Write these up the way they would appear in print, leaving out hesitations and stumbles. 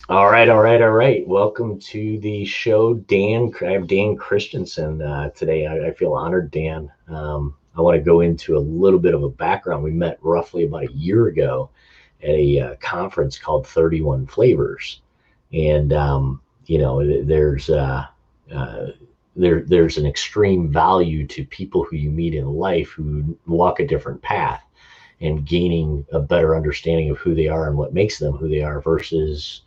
All right. Welcome to the show, Dan. I have Dan Christensen today. I feel honored, Dan. I want to go into a little bit of a background. We met roughly about a year ago at a conference called 31 Flavors, and uh, there's an extreme value to people who you meet in life who walk a different path and gaining a better understanding of who they are and what makes them who they are versus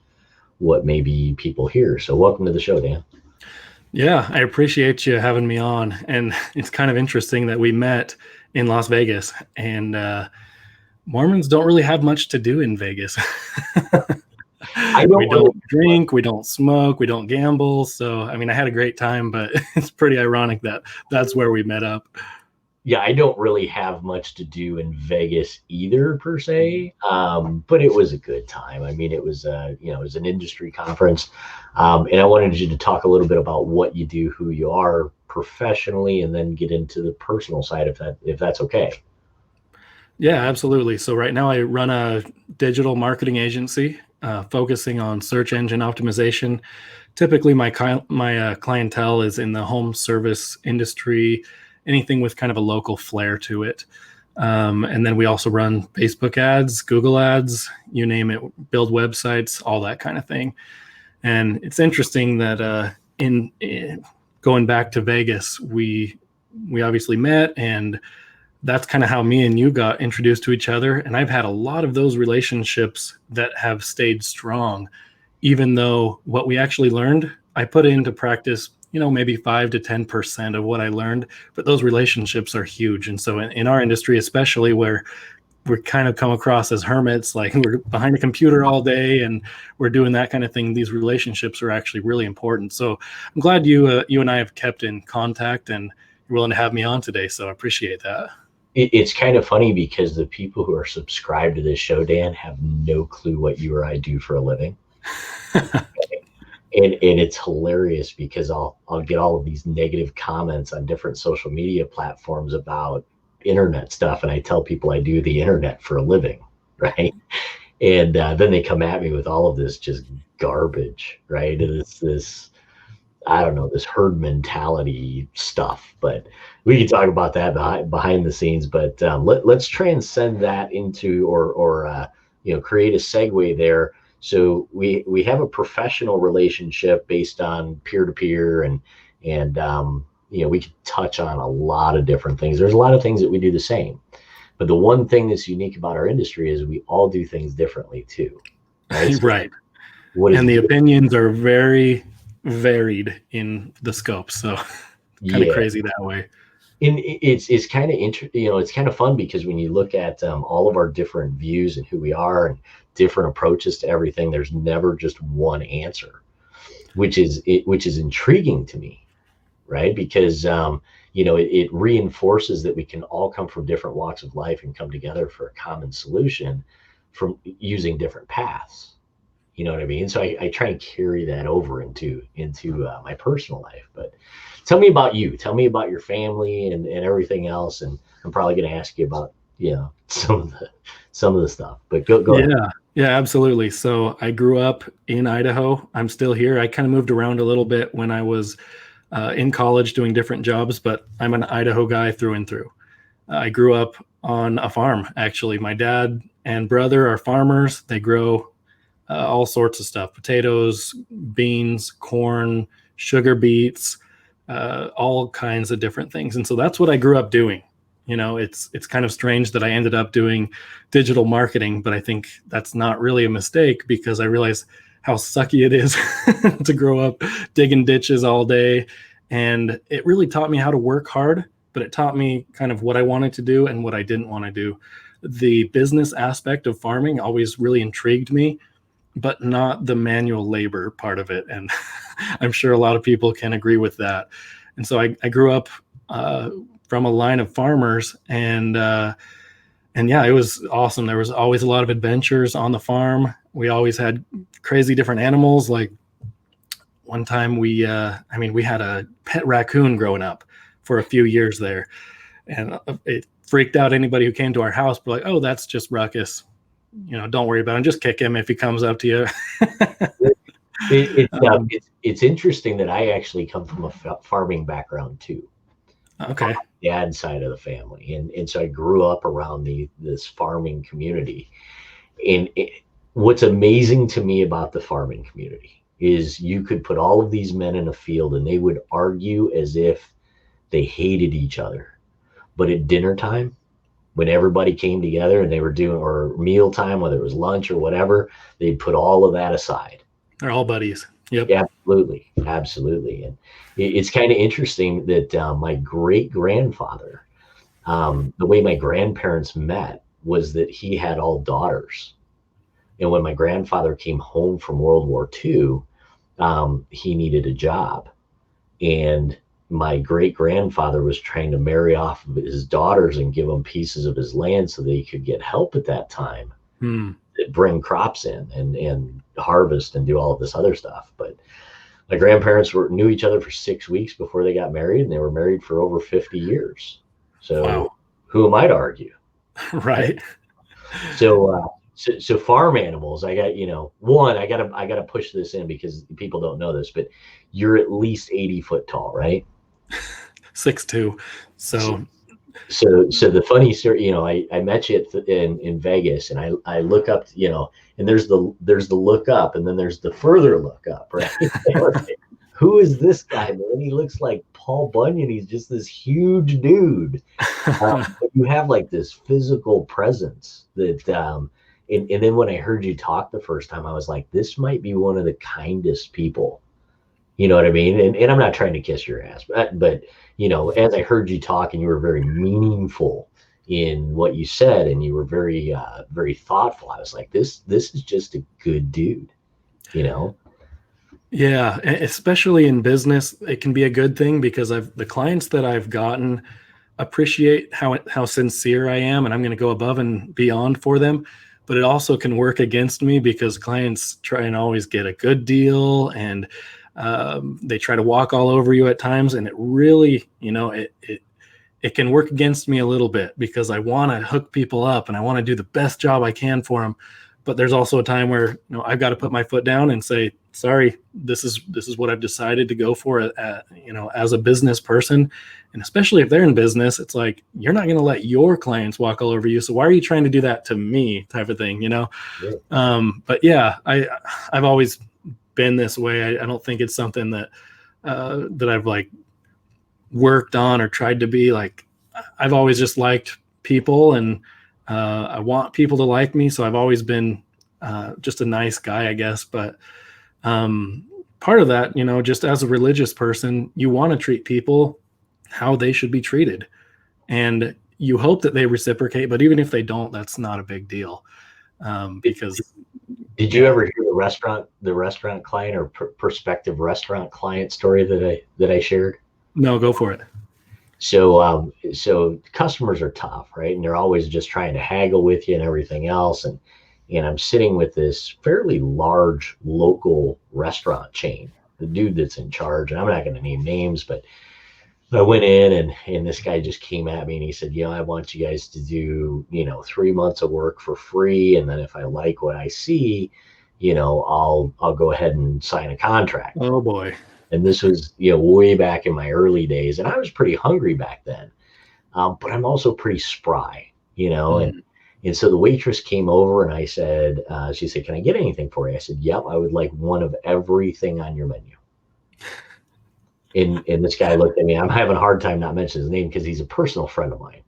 what maybe people hear. So welcome to the show, Dan. Yeah, I appreciate you having me on. And it's kind of interesting that we met in Las Vegas, and Mormons don't really have much to do in Vegas. I don't We really, don't drink, we don't smoke, we don't gamble. So, I mean, I had a great time, but it's pretty ironic that that's where we met up. yeah, I don't really have much to do in Vegas either per se, but it was a good time. I mean, it was an industry conference, and I wanted you to talk a little bit about what you do, who you are professionally, and then get into the personal side if that's okay. Yeah, absolutely. So, right now, I run a digital marketing agency focusing on search engine optimization. Typically, my clientele is in the home service industry, anything with kind of a local flair to it. And then we also run Facebook ads, Google ads, you name it, build websites, all that kind of thing. And it's interesting that in going back to Vegas, we obviously met, and that's kind of how me and you got introduced to each other. And I've had a lot of those relationships that have stayed strong, even though what we actually learned, I put into practice, maybe 5 to 10% of what I learned, but those relationships are huge. And so in our industry, especially where we're kind of come across as hermits, like we're behind a computer all day and we're doing that kind of thing, these relationships are actually really important. So I'm glad you and I have kept in contact, and you're willing to have me on today. So I appreciate that. It's kind of funny because the people who are subscribed to this show, Dan, have no clue what you or I do for a living. And it's hilarious because I'll get all of these negative comments on different social media platforms about internet stuff, and I tell people I do the internet for a living, right? And then they come at me with all of this just garbage, right? And it's this, I don't know, this herd mentality stuff. But we can talk about that behind the scenes. But let's transcend that into or create a segue there. So we have a professional relationship based on peer to peer, and we could touch on a lot of different things. There's a lot of things that we do the same, but the one thing that's unique about our industry is we all do things differently too, right? So Right. what is And the opinions are very varied in the scope. So kind of yeah, crazy that way. and it's kind of it's kind of fun because when you look at all of our different views and who we are and different approaches to everything, there's never just one answer, which is intriguing to me, right? Because it reinforces that we can all come from different walks of life and come together for a common solution from using different paths. You know what I mean? So I try and carry that over into my personal life. But tell me about you. Tell me about your family and everything else. And I'm probably going to ask you about some of the stuff. But go ahead. Yeah. Yeah, absolutely. So I grew up in Idaho. I'm still here. I kind of moved around a little bit when I was in college doing different jobs, but I'm an Idaho guy through and through. I grew up on a farm, actually. My dad and brother are farmers. They grow all sorts of stuff: potatoes, beans, corn, sugar beets, all kinds of different things. And so that's what I grew up doing. It's kind of strange that I ended up doing digital marketing, but I think that's not really a mistake because I realized how sucky it is to grow up digging ditches all day. And it really taught me how to work hard, but it taught me kind of what I wanted to do and what I didn't want to do. The business aspect of farming always really intrigued me, but not the manual labor part of it. And I'm sure a lot of people can agree with that. And so I grew up from a line of farmers, and yeah, it was awesome. There was always a lot of adventures on the farm. We always had crazy different animals. Like one time we had a pet raccoon growing up for a few years there, and it freaked out anybody who came to our house. We're like, oh, that's just Ruckus. Don't worry about him. Just kick him if he comes up to you. Um, It's interesting that I actually come from a farming background too, on okay. my dad's side of the family, and so I grew up around this farming community. And what's amazing to me about the farming community is you could put all of these men in a field and they would argue as if they hated each other, but at dinner time, when everybody came together and they were doing, or mealtime, whether it was lunch or whatever, they'd put all of that aside. They're all buddies. Yep. Yeah, absolutely, absolutely. And it's kind of interesting that my great grandfather, the way my grandparents met was that he had all daughters. And when my grandfather came home from World War II, he needed a job. And my great grandfather was trying to marry off of his daughters and give them pieces of his land so that he could get help at that time, Hmm. bring crops in and harvest and do all of this other stuff. But my grandparents knew each other for 6 weeks before they got married, and they were married for over 50 years. So Wow. who am I to argue? Right? Right. So farm animals, I got, one, I gotta push this in because people don't know this, but you're at least 80 foot tall, right? 6'2". So So so the funny story, I met you in Vegas, and I look up, and there's the look up, and then there's the further look up, right? Who is this guy, man? He looks like Paul Bunyan. He's just this huge dude. But you have like this physical presence that, and then when I heard you talk the first time, I was like, this might be one of the kindest people. You know what I mean? And I'm not trying to kiss your ass, but as I heard you talk, and you were very meaningful in what you said, and you were very, very thoughtful. I was like, this is just a good dude, you know? yeah, especially in business, it can be a good thing because the clients that I've gotten appreciate how sincere I am, and I'm going to go above and beyond for them. But it also can work against me because clients try and always get a good deal, and they try to walk all over you at times, and it really, it can work against me a little bit because I want to hook people up and I want to do the best job I can for them. But there's also a time where I've got to put my foot down and say, sorry, this is what I've decided to go for, as a business person. And especially if they're in business, it's like, you're not going to let your clients walk all over you. So why are you trying to do that to me, type of thing, Yeah. But yeah, I've always been this way. I don't think it's something that I've like worked on or tried to be. Like, I've always just liked people, and I want people to like me. So I've always been just a nice guy, I guess. But part of that, just as a religious person, you want to treat people how they should be treated. And you hope that they reciprocate, but even if they don't, that's not a big deal. Because Did you yeah, ever hear the restaurant client or prospective restaurant client story that I shared? no, go for it. So customers are tough, right? And they're always just trying to haggle with you and everything else. And I'm sitting with this fairly large local restaurant chain, the dude that's in charge, and I'm not going to name names, but I went in, and this guy just came at me and he said, I want you guys to do, 3 months of work for free. And then if I like what I see, I'll go ahead and sign a contract. Oh boy. And this was, way back in my early days. And I was pretty hungry back then. But I'm also pretty spry, Mm. and so the waitress came over and she said, can I get anything for you? I said, yep, I would like one of everything on your menu. And this guy looked at me. I'm having a hard time not mentioning his name because he's a personal friend of mine.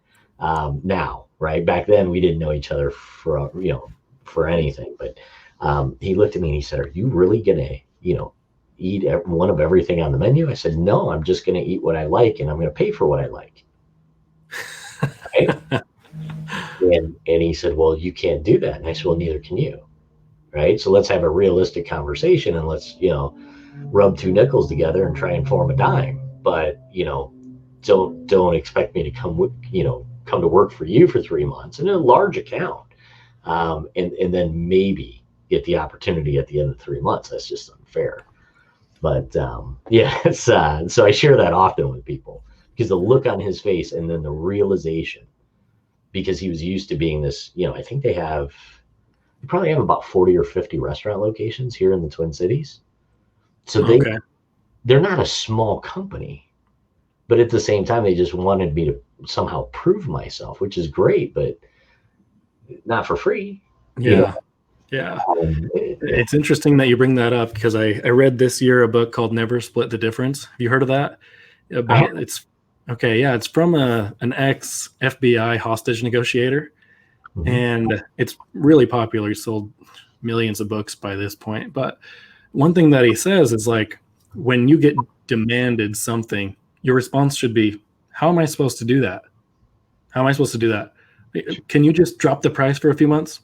Now, right? Back then we didn't know each other for anything, but he looked at me and he said, are you really gonna, eat one of everything on the menu? I said, no, I'm just gonna eat what I like, and I'm gonna pay for what I like. Right? And he said, well, you can't do that. And I said, well, neither can you. Right? So let's have a realistic conversation, and let's, rub two nickels together and try and form a dime. But, don't expect me to come to work for you for 3 months in a large account. And then maybe get the opportunity at the end of 3 months. That's just unfair. But yeah, so I share that often with people because the look on his face and then the realization, because he was used to being this, I think they probably have about 40 or 50 restaurant locations here in the Twin Cities. So Okay. they're not a small company, but at the same time, they just wanted me to somehow prove myself, which is great, but not for free. You know, Yeah. Yeah. yeah, It's interesting that you bring that up because I read this year a book called Never Split the Difference. Have you heard of that? I have. About it's okay, yeah, it's from an ex FBI hostage negotiator, Mhm. and it's really popular. He sold millions of books by this point. But one thing that he says is like when you get demanded something, your response should be, "How am I supposed to do that? How am I supposed to do that? Can you just drop the price for a few months?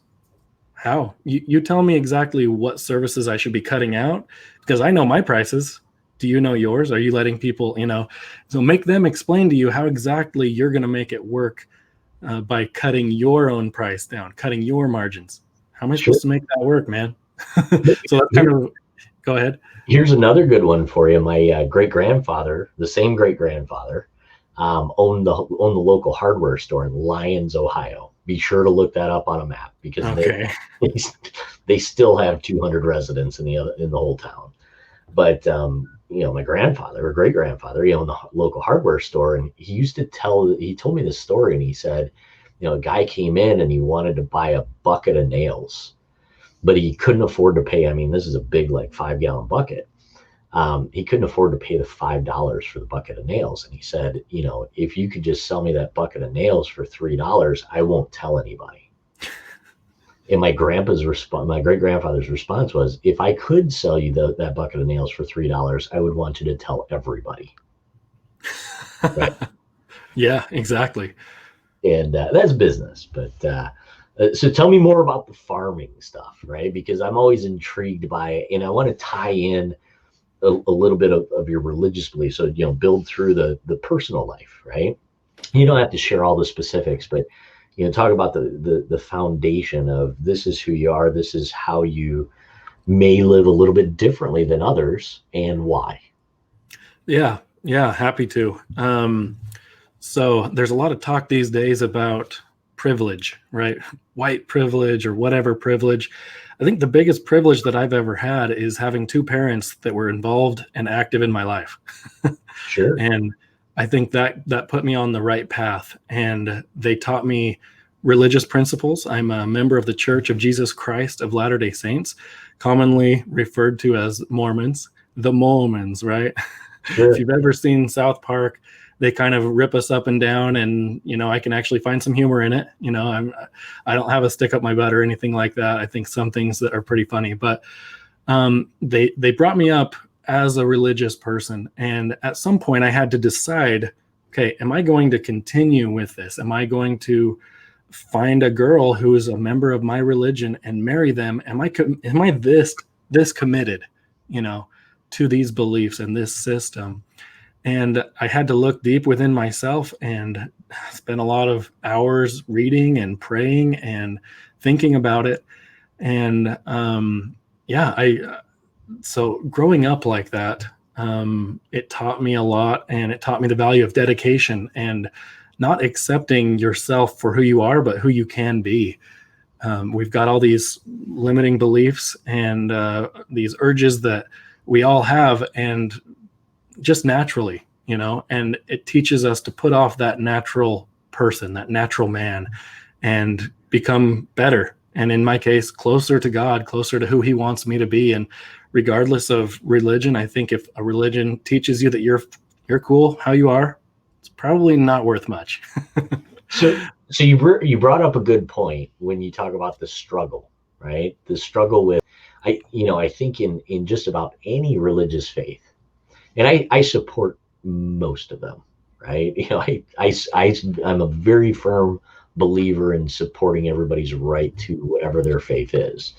How? You tell me exactly what services I should be cutting out because I know my prices. Do you know yours? Are you letting people, so make them explain to you how exactly you're going to make it work by cutting your own price down, cutting your margins. How am I Sure. supposed to make that work, man? So that's kind Here, of, go ahead. here's another good one for you. My great grandfather, the same great grandfather, owned the local hardware store in Lyons, Ohio. Be sure to look that up on a map because Okay. they, they still have 200 residents in the whole town. But my grandfather or great grandfather, he owned the local hardware store, and he told me this story, and he said, a guy came in and he wanted to buy a bucket of nails, but he couldn't afford to pay. I mean, this is a big, like 5 gallon bucket. He couldn't afford to pay the $5 for the bucket of nails, and he said, if you could just sell me that bucket of nails for $3, I won't tell anybody. And my great grandfather's response was, if I could sell you that bucket of nails for $3, I would want you to tell everybody. Right. Yeah, exactly. And that's business. But so tell me more about the farming stuff, right? Because I'm always intrigued by it, and I want to tie in a little bit of your religious beliefs. So, build through the personal life, right? You don't have to share all the specifics, but talk about the foundation of this is who you are, this is how you may live a little bit differently than others, and why. Yeah, yeah, happy to. So there's a lot of talk these days about privilege, right? White privilege or whatever privilege. I think the biggest privilege that I've ever had is having two parents that were involved and active in my life. Sure. And I think that put me on the right path. And they taught me religious principles. I'm a member of the Church of Jesus Christ of Latter-day Saints, commonly referred to as Mormons, the Mormons, right? If Sure. you've ever seen South Park, they kind of rip us up and down, and I can actually find some humor in it. I don't have a stick up my butt or anything like that. I think some things that are pretty funny, but they brought me up as a religious person, and at some point I had to decide, okay, am I going to continue with this? Am I going to find a girl who is a member of my religion and marry them? Am I this committed, to these beliefs and this system? And I had to look deep within myself and spend a lot of hours reading and praying and thinking about it. And yeah, so growing up like that, it taught me a lot, and it taught me the value of dedication and not accepting yourself for who you are, but who you can be. We've got all these limiting beliefs and these urges that we all have, and just naturally, and it teaches us to put off that natural person, that natural man, and become better. And in my case, closer to God, closer to who he wants me to be. And regardless of religion, I think if a religion teaches you that you're cool how you are, it's probably not worth much. So you brought up a good point when you talk about the struggle, right? The struggle with I think in just about any religious faith, and I support most of them, right? I'm a very firm believer in supporting everybody's right to whatever their faith is.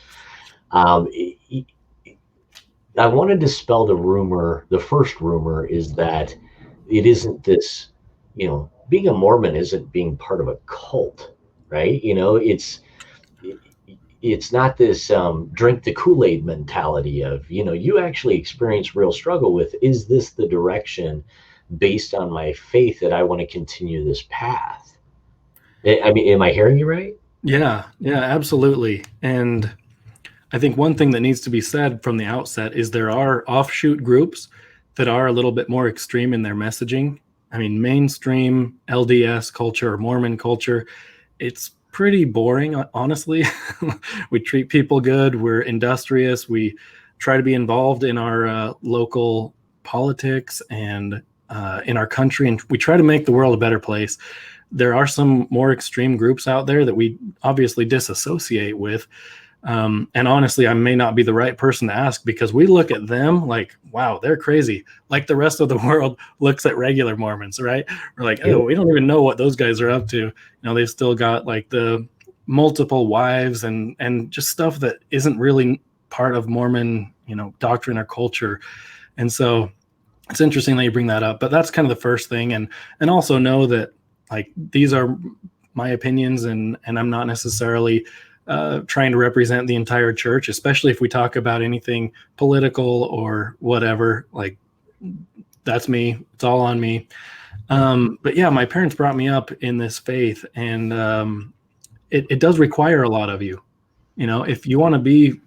Um, I want to dispel the rumor. The first rumor is that it isn't this, being a Mormon isn't being part of a cult, right? It's not this drink the Kool-Aid mentality of, you actually experience real struggle with, is this the direction based on my faith that I want to continue this path? I mean, am I hearing you right? Yeah, yeah, absolutely. And I think one thing that needs to be said from the outset is there are offshoot groups that are a little bit more extreme in their messaging. I mean, mainstream LDS culture or Mormon culture, it's pretty boring, honestly. We treat people good. We're industrious. We try to be involved in our local politics and in our country, and we try to make the world a better place. There are some more extreme groups out there that we obviously disassociate with. And honestly, I may not be the right person to ask, because we look at them like, wow, they're crazy. Like the rest of the world looks at regular Mormons, right? We're like, oh, we don't even know what those guys are up to. You know, they've still got like the multiple wives and just stuff that isn't really part of Mormon, you know, doctrine or culture. And so it's interesting that you bring that up, but that's kind of the first thing. And also know that like these are my opinions, and I'm not necessarily trying to represent the entire church, especially if we talk about anything political or whatever. Like, that's me. It's all on me. But yeah, my parents brought me up in this faith, and it does require a lot of you. You know, if you want to be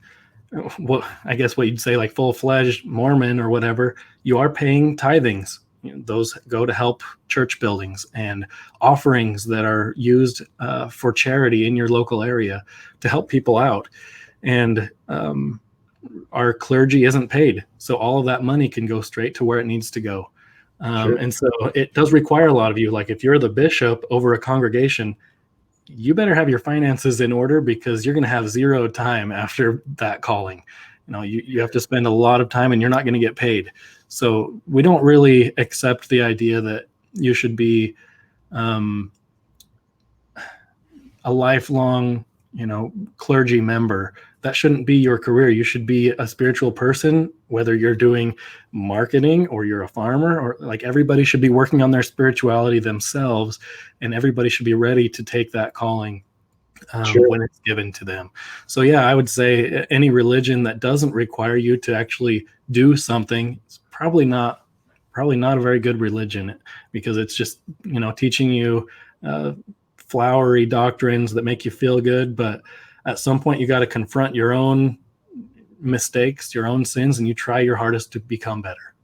what I guess what you'd say like full-fledged Mormon or whatever, you are paying tithings. You know, those go to help church buildings and offerings that are used for charity in your local area to help people out. And our clergy isn't paid, so all of that money can go straight to where it needs to go. Sure. And so it does require a lot of you. Like if you're the bishop over a congregation, you better have your finances in order, because you're going to have zero time after that calling. You know, you have to spend a lot of time and you're not going to get paid. So we don't really accept the idea that you should be a lifelong, you know, clergy member. That shouldn't be your career. You should be a spiritual person, whether you're doing marketing or you're a farmer, or like everybody should be working on their spirituality themselves, and everybody should be ready to take that calling Sure. when it's given to them. So yeah, I would say any religion that doesn't require you to actually do something is probably not a very good religion, because it's just, you know, teaching you flowery doctrines that make you feel good. But at some point you got to confront your own mistakes, your own sins, and you try your hardest to become better.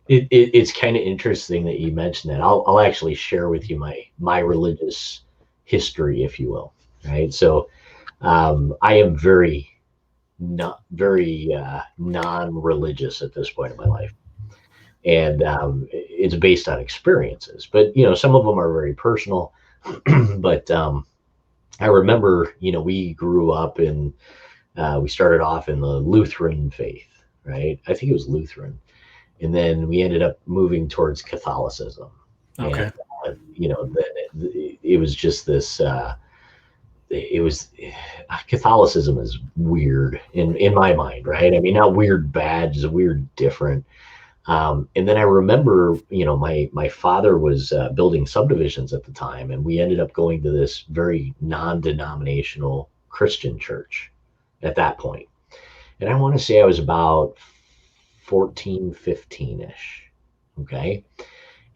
It's kind of interesting that you mentioned that. I'll actually share with you my religious history, if you will. Right. So I am very non-religious at this point in my life, and it's based on experiences. But you know, some of them are very personal. But I remember, you know, we grew up in. We started off in the Lutheran faith, right? I think it was Lutheran, and then we ended up moving towards Catholicism. Okay. And you know, it was just this. It was Catholicism is weird in my mind, right? I mean, not weird bad, just weird different. And then I remember, you know, my father was building subdivisions at the time, and we ended up going to this very non-denominational Christian church at that point. And I want to say I was about 14, 15-ish. Okay.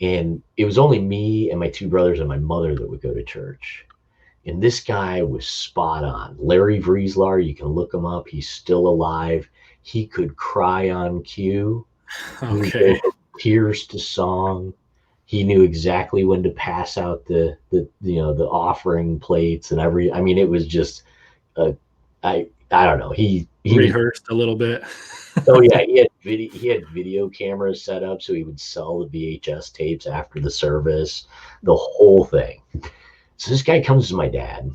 And it was only me and my two brothers and my mother that would go to church. And this guy was spot on. Larry Vrieslar, you can look him up. He's still alive. He could cry on cue. Okay. Tears to song. He knew exactly when to pass out the you know, the offering plates and every. I mean, it was just I don't know. He rehearsed a little bit. Oh yeah, he had video cameras set up, so he would sell the VHS tapes after the service, the whole thing. So this guy comes to my dad,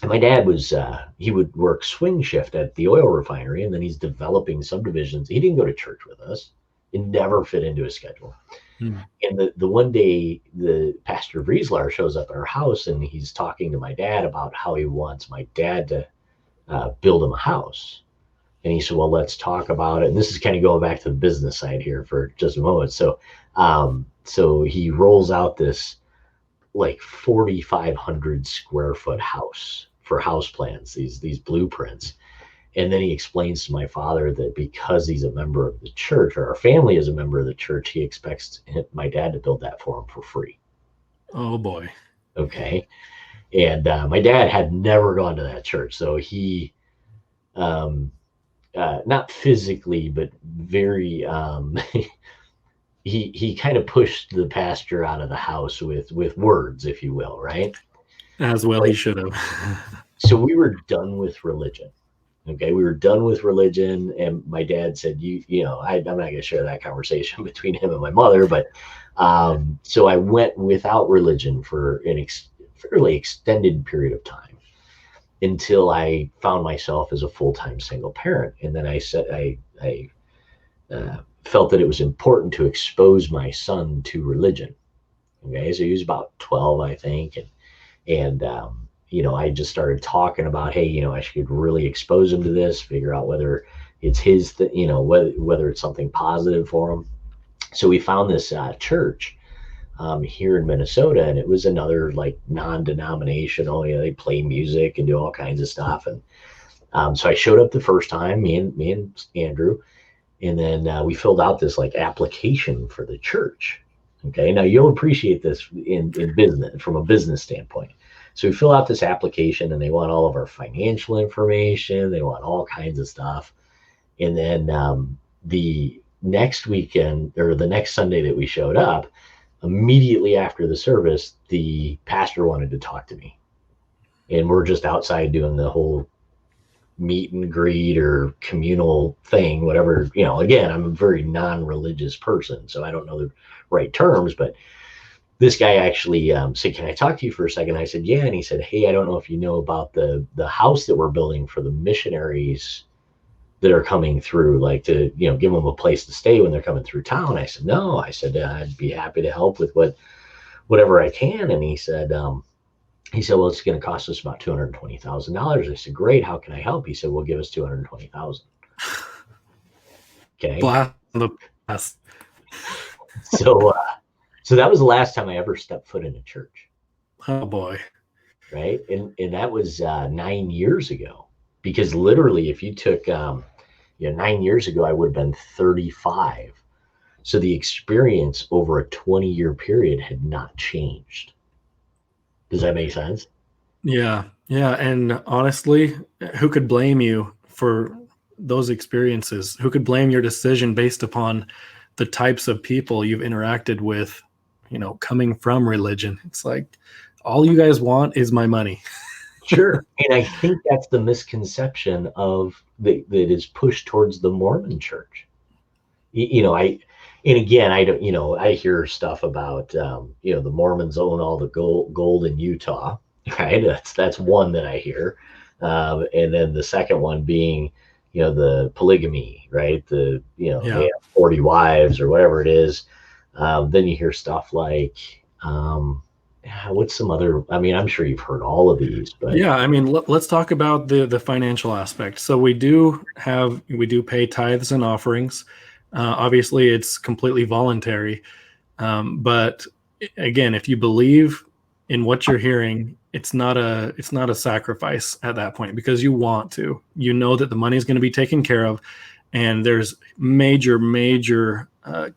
and my dad was he would work swing shift at the oil refinery, and then he's developing subdivisions. He didn't go to church with us. It never fit into his schedule. And the one day, the Pastor Vrieslar shows up at our house, and he's talking to my dad about how he wants my dad to build him a house. And he said, well, let's talk about it. And this is kind of going back to the business side here for just a moment. So, so he rolls out this like 4,500 square foot house for house plans, these blueprints. And then he explains to my father that because he's a member of the church, or our family is a member of the church, he expects my dad to build that for him for free. Oh boy. Okay. And my dad had never gone to that church. So he, not physically, but very, he kind of pushed the pastor out of the house with words, if you will, right? As well, he should have. So we were done with religion. Okay, we were done with religion, and my dad said, I'm not going to share that conversation between him and my mother, but so I went without religion for fairly extended period of time until I found myself as a full-time single parent, and then I said I felt that it was important to expose my son to religion. Okay, so he was about 12, I think, and I just started talking about, hey, I should really expose him to this, figure out whether it's whether it's something positive for him. So we found this church here in Minnesota, and it was another like non-denominational. They play music and do all kinds of stuff, and so I showed up the first time, me and Andrew, and then we filled out this like application for the church. Okay, now you'll appreciate this in business from a business standpoint. So we fill out this application, and they want all of our financial information. They want all kinds of stuff. And then the next weekend, or the next Sunday that we showed up, immediately after the service, the pastor wanted to talk to me. And we're just outside doing the whole meet and greet or communal thing, whatever. Again, I'm a very non-religious person, so I don't know the right terms, but this guy actually said, "Can I talk to you for a second?" I said, "Yeah." And he said, "Hey, I don't know if you know about the house that we're building for the missionaries that are coming through, like to, give them a place to stay when they're coming through town." I said, "No." I said, "I'd be happy to help with whatever I can." And he said, "Well, it's going to cost us about $220,000. I said, "Great. How can I help?" He said, "Well, give us $220,000. Okay. Blast the past. So that was the last time I ever stepped foot in a church. Oh boy. Right. And that was 9 years ago, because literally if you took, 9 years ago, I would have been 35. So the experience over a 20-year period had not changed. Does that make sense? Yeah. Yeah. And honestly, who could blame you for those experiences? Who could blame your decision based upon the types of people you've interacted with, coming from religion? It's like, all you guys want is my money. Sure. And I think that's the misconception that is pushed towards the Mormon church. And again, I don't, I hear stuff about, the Mormons own all the gold in Utah, right? That's one that I hear. And then the second one being, the polygamy, right? They have 40 wives or whatever it is. Then you hear stuff like, what's some other, I'm sure you've heard all of these, but yeah, let's talk about the financial aspect. So we do pay tithes and offerings. Obviously it's completely voluntary. But again, if you believe in what you're hearing, it's not a sacrifice at that point, because you want to, that the money is going to be taken care of, and there's major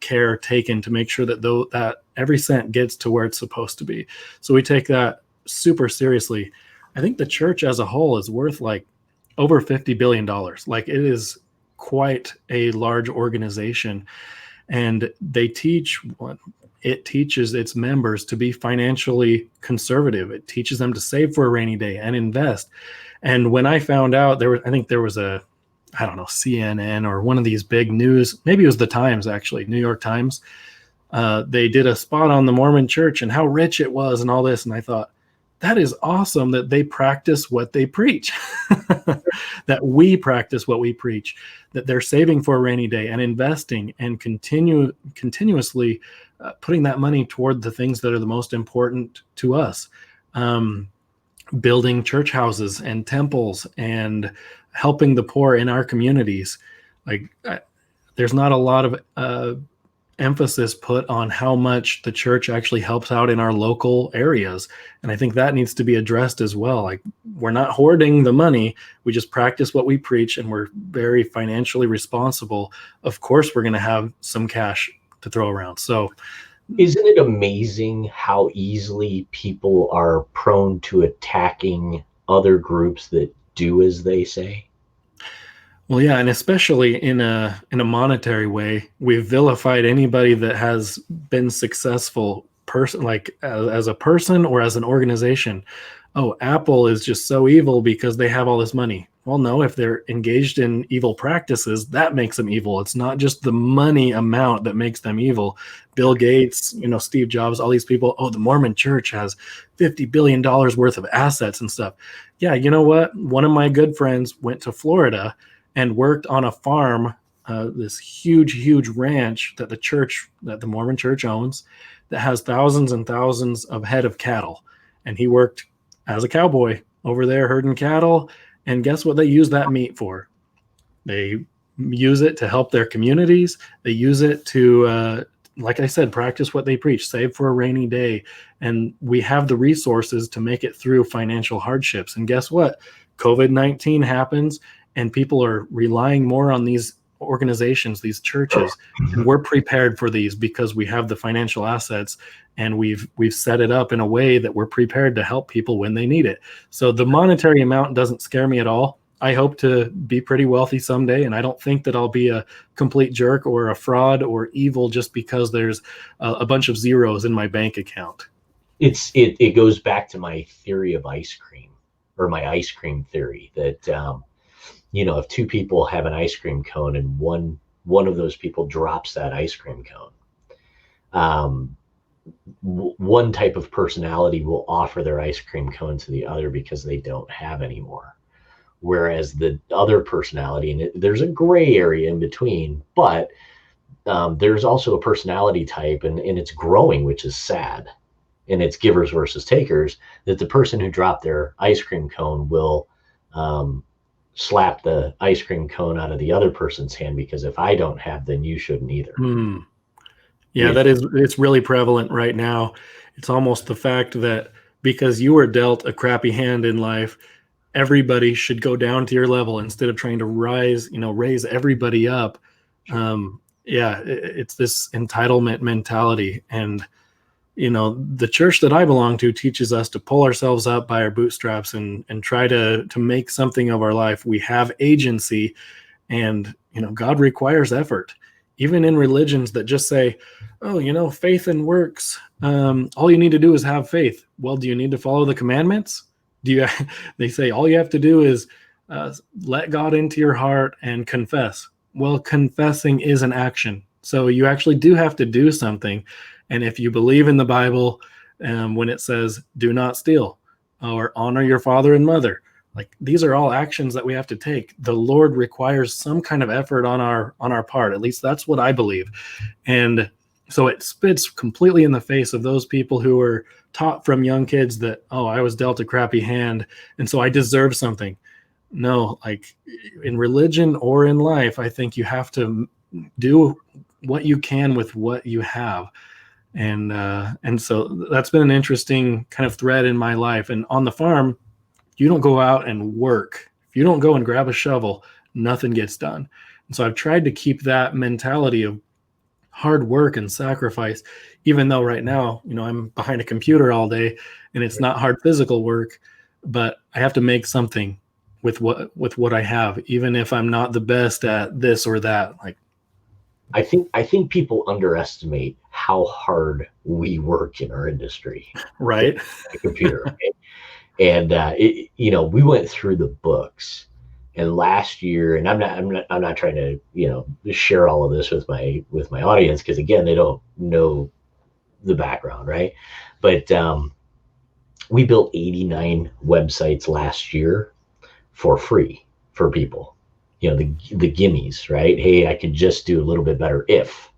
care taken to make sure that every cent gets to where it's supposed to be. So we take that super seriously. I think the church as a whole is worth like over $50 billion. Like, it is quite a large organization, and it teaches its members to be financially conservative. It teaches them to save for a rainy day and invest. And when I found out, I think there was a, I don't know, CNN or one of these big news, maybe it was the Times, actually, New York Times. They did a spot on the Mormon church and how rich it was and all this. And I thought, that is awesome that they practice what they preach, that we practice what we preach, that they're saving for a rainy day and investing and continuously putting that money toward the things that are the most important to us. Building church houses and temples and helping the poor in our communities. There's not a lot of emphasis put on how much the church actually helps out in our local areas. And I think that needs to be addressed as well. Like, we're not hoarding the money. We just practice what we preach, and we're very financially responsible. Of course, we're going to have some cash to throw around. So isn't it amazing how easily people are prone to attacking other groups that do as they say? Well, yeah, and especially in a monetary way, we've vilified anybody that has been successful person, like as a person or as an organization. Oh, Apple is just so evil because they have all this money. Well, no, if they're engaged in evil practices, that makes them evil. It's not just the money amount that makes them evil. Bill Gates, Steve Jobs, all these people, oh, the Mormon church has $50 billion worth of assets and stuff. Yeah, you know what? One of my good friends went to Florida and worked on a farm, this huge ranch that the Mormon church owns, that has thousands and thousands of head of cattle. And he worked as a cowboy over there herding cattle. And guess what they use that meat for? They use it to help their communities. They use it to, like I said, practice what they preach, save for a rainy day. And we have the resources to make it through financial hardships. And guess what? COVID-19 happens, and people are relying more on these organizations, these churches, and we're prepared for these because we have the financial assets, and we've set it up in a way that we're prepared to help people when they need it. So the monetary amount doesn't scare me at all. I hope to be pretty wealthy someday, and I don't think that I'll be a complete jerk or a fraud or evil just because there's a bunch of zeros in my bank account. It goes back to my theory of ice cream, or my ice cream theory, that if two people have an ice cream cone and one of those people drops that ice cream cone, one type of personality will offer their ice cream cone to the other because they don't have any more. Whereas the other personality, and there's a gray area in between, but there's also a personality type, and it's growing, which is sad. And it's givers versus takers, that the person who dropped their ice cream cone will slap the ice cream cone out of the other person's hand, because if I don't have, then you shouldn't either. Yeah, it's really prevalent right now. It's almost the fact that because you were dealt a crappy hand in life, everybody should go down to your level instead of trying to raise everybody up. It's this entitlement mentality. And the church that I belong to teaches us to pull ourselves up by our bootstraps and try to make something of our life. We have agency, and God requires effort. Even in religions that just say, oh, faith and works, all you need to do is have faith. Well, do you need to follow the commandments? They say all you have to do is let God into your heart and confess. Well, confessing is an action. So you actually do have to do something. And if you believe in the Bible, when it says, do not steal or honor your father and mother, like these are all actions that we have to take. The Lord requires some kind of effort on our part. At least that's what I believe. And so it spits completely in the face of those people who are taught from young kids that, oh, I was dealt a crappy hand, and so I deserve something. No, like in religion or in life, I think you have to do what you can with what you have. And so that's been an interesting kind of thread in my life. And on the farm, you don't go out and work. If you don't go and grab a shovel, nothing gets done. And so I've tried to keep that mentality of hard work and sacrifice, even though right now, I'm behind a computer all day and it's not hard physical work, but I have to make something with what I have, even if I'm not the best at this or that. Like, I think people underestimate how hard we work in our industry. Right. The computer. Right? And we went through the books, and last year, and I'm not trying to share all of this with my audience, because again, they don't know the background, right? But we built 89 websites last year for free for people. The gimmies, right? Hey, I could just do a little bit better if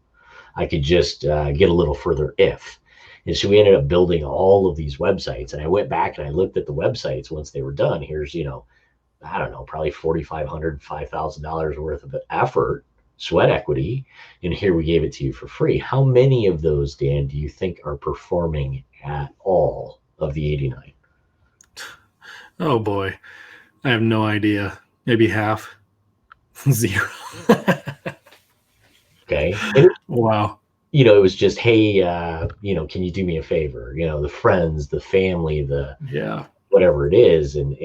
I could just get a little further if. And so we ended up building all of these websites. And I went back and I looked at the websites once they were done. Here's, I don't know, probably $4,500, $5,000 worth of effort, sweat equity. And here we gave it to you for free. How many of those, Dan, do you think are performing at all of the 89? Oh boy, I have no idea. Maybe half. Zero. Okay. Wow. It was just, hey, can you do me a favor? The friends, the family, whatever it is. And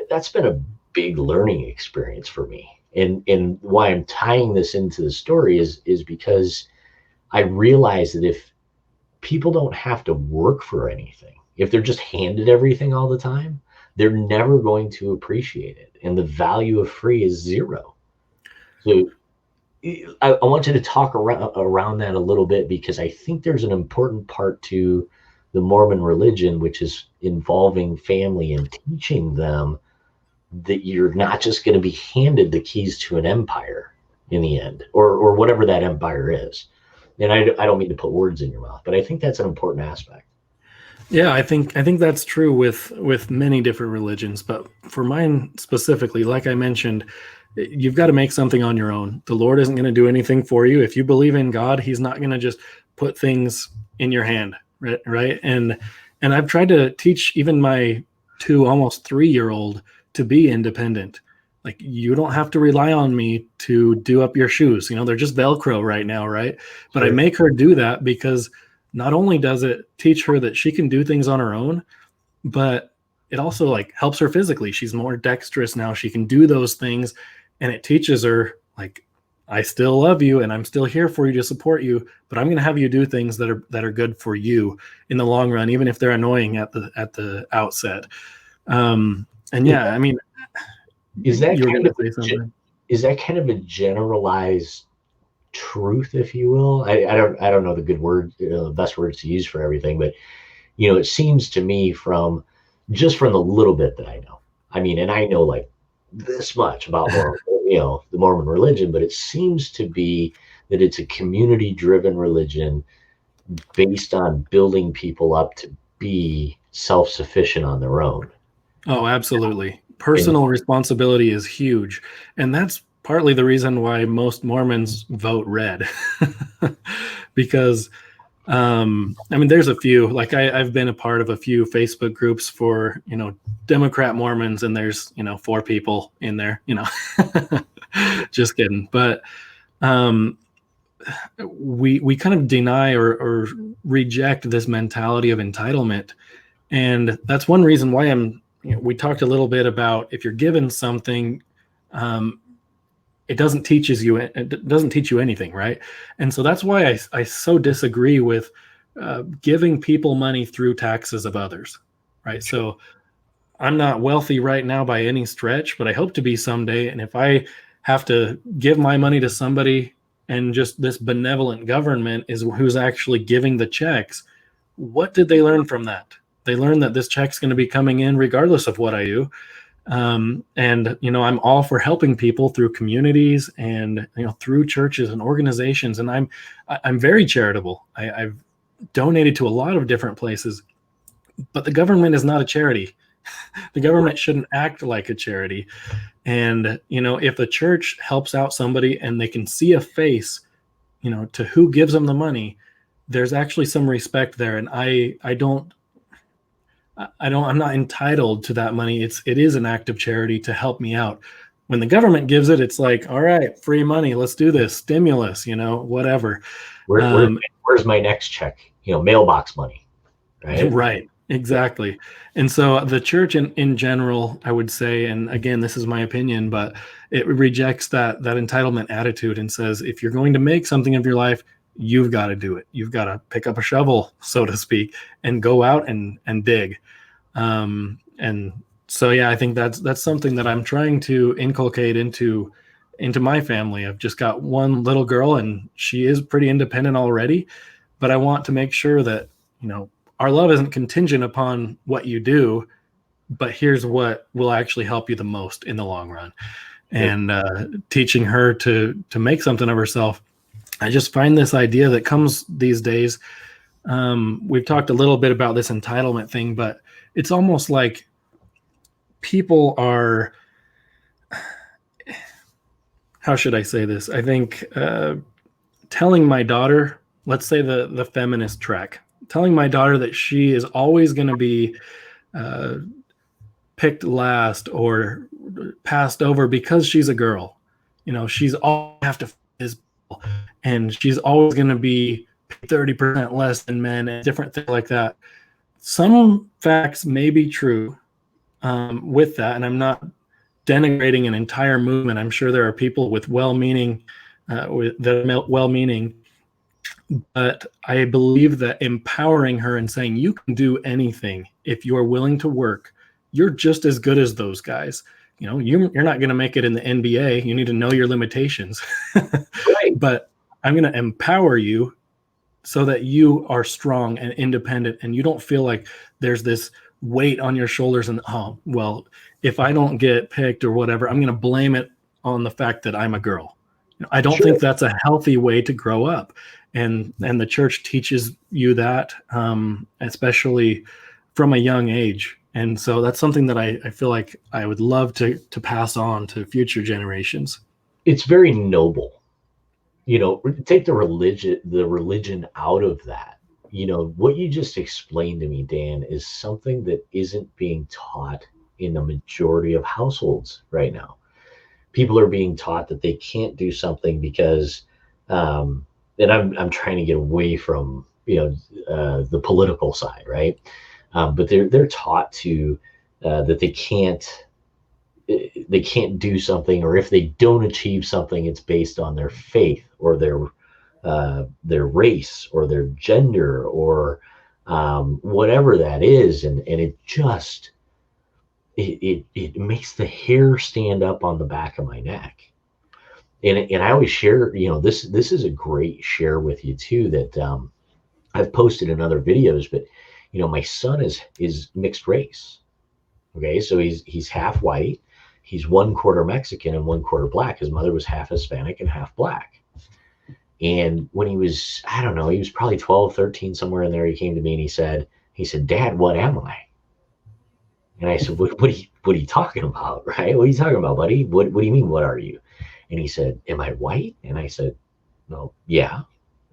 that's been a big learning experience for me. And why I'm tying this into the story is because I realize that if people don't have to work for anything, if they're just handed everything all the time, they're never going to appreciate it. And the value of free is zero. So I want you to talk around that a little bit, because I think there's an important part to the Mormon religion, which is involving family and teaching them that you're not just going to be handed the keys to an empire in the end, or whatever that empire is. And I don't mean to put words in your mouth, but I think that's an important aspect. Yeah, I think that's true with many different religions, but for mine specifically, like I mentioned, you've got to make something on your own. The Lord isn't going to do anything for you. If you believe in God, He's not going to just put things in your hand, right? And I've tried to teach even my 2, almost 3-year-old to be independent. Like, you don't have to rely on me to do up your shoes. They're just Velcro right now, right? But I Sure. make her do that because not only does it teach her that she can do things on her own, but it also like helps her physically. She's more dexterous now. She can do those things, and it teaches her, like, I still love you and I'm still here for you to support you, but I'm going to have you do things that are good for you in the long run, even if they're annoying at the outset. And Is yeah, I mean, is that you were kind going of to say something. is that kind of a generalized truth, if you will? I don't know the good word, the best words to use for everything, but it seems to me, from the little bit that I know. I mean, and I know like this much about the Mormon religion, but it seems to be that it's a community-driven religion based on building people up to be self-sufficient on their own. Oh, absolutely. And Personal responsibility is huge. And that's partly the reason why most Mormons vote red. Because, I mean, there's a few, like I've been a part of a few Facebook groups for, Democrat Mormons, and there's, 4 people in there, just kidding. But um, we kind of deny or reject this mentality of entitlement. And that's one reason why we talked a little bit about, if you're given something, um, it doesn't teach you anything, right? And so that's why I so disagree with giving people money through taxes of others, right? So I'm not wealthy right now by any stretch, but I hope to be someday. And if I have to give my money to somebody, and just this benevolent government is who's actually giving the checks, what did they learn from that? They learned that this check's going to be coming in regardless of what I do. And I'm all for helping people through communities and through churches and organizations. And I'm very charitable. I've donated to a lot of different places, but the government is not a charity. The government shouldn't act like a charity. And if the church helps out somebody and they can see a face, to who gives them the money, there's actually some respect there. And I'm not entitled to that money. It is an act of charity to help me out. When the government gives it, it's like, all right, free money, let's do this, stimulus, whatever. where's my next check? Mailbox money, right? Right, exactly. And so the church in general, I would say, and again, this is my opinion, but it rejects that entitlement attitude and says, if you're going to make something of your life, you've got to do it. You've got to pick up a shovel, so to speak, and go out and dig. And so, yeah, I think that's something that I'm trying to inculcate into my family. I've just got one little girl, and she is pretty independent already, but I want to make sure that, our love isn't contingent upon what you do, but here's what will actually help you the most in the long run. And teaching her to make something of herself. I just find this idea that comes these days. We've talked a little bit about this entitlement thing, but it's almost like people are, how should I say this? I think telling my daughter, let's say the feminist track, telling my daughter that she is always going to be picked last or passed over because she's a girl. She's all have to is, and she's always going to be 30% less than men and different things like that. Some facts may be true with that, and I'm not denigrating an entire movement. I'm sure there are people with well-meaning, but I believe that empowering her and saying you can do anything if you're willing to work, you're just as good as those guys. You know, you're not going to make it in the NBA. You need to know your limitations. Right. But I'm going to empower you so that you are strong and independent, and you don't feel like there's this weight on your shoulders and, oh, well, if I don't get picked or whatever, I'm going to blame it on the fact that I'm a girl. I don't Sure. think that's a healthy way to grow up. And the church teaches you that, especially from a young age. And so that's something that I feel like I would love to pass on to future generations. It's very noble. You know, take the religion out of that. You know, what you just explained to me, Dan, is something that isn't being taught in the majority of households right now. People are being taught that they can't do something because, and I'm trying to get away from, the political side, right? But they're taught to that they can't do something, or if they don't achieve something, it's based on their faith or their race or their gender or whatever that is, and it just it makes the hair stand up on the back of my neck. And I always share, this is a great share with you too, that I've posted in other videos, but my son is mixed race. Okay, so he's half white. He's 1/4 Mexican and 1/4 black. His mother was half Hispanic and half black. And when he was, I don't know, he was probably 12, 13, somewhere in there, he came to me and he said, Dad, what am I? And I said, what are you talking about? Right? What are you talking about, buddy? What do you mean, what are you? And he said, am I white? And I said, no, yeah.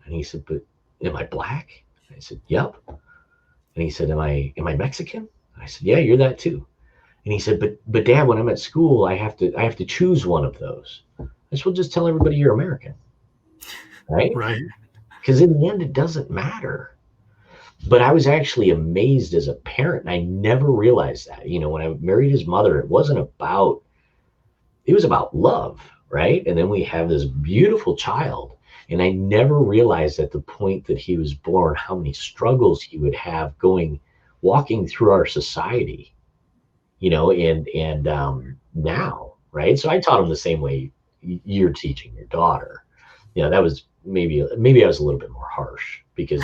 And he said, but am I black? And I said, yep. And he said, am I Mexican? And I said, yeah, you're that too. And he said, but Dad, when I'm at school, I have to choose one of those. I said, well, just tell everybody you're American. Right? Right. Because in the end, it doesn't matter. But I was actually amazed as a parent, and I never realized that. When I married his mother, it was about love, right? And then we have this beautiful child. And I never realized at the point that he was born how many struggles he would have walking through our society, and now, right? So I taught him the same way you're teaching your daughter. That was maybe I was a little bit more harsh because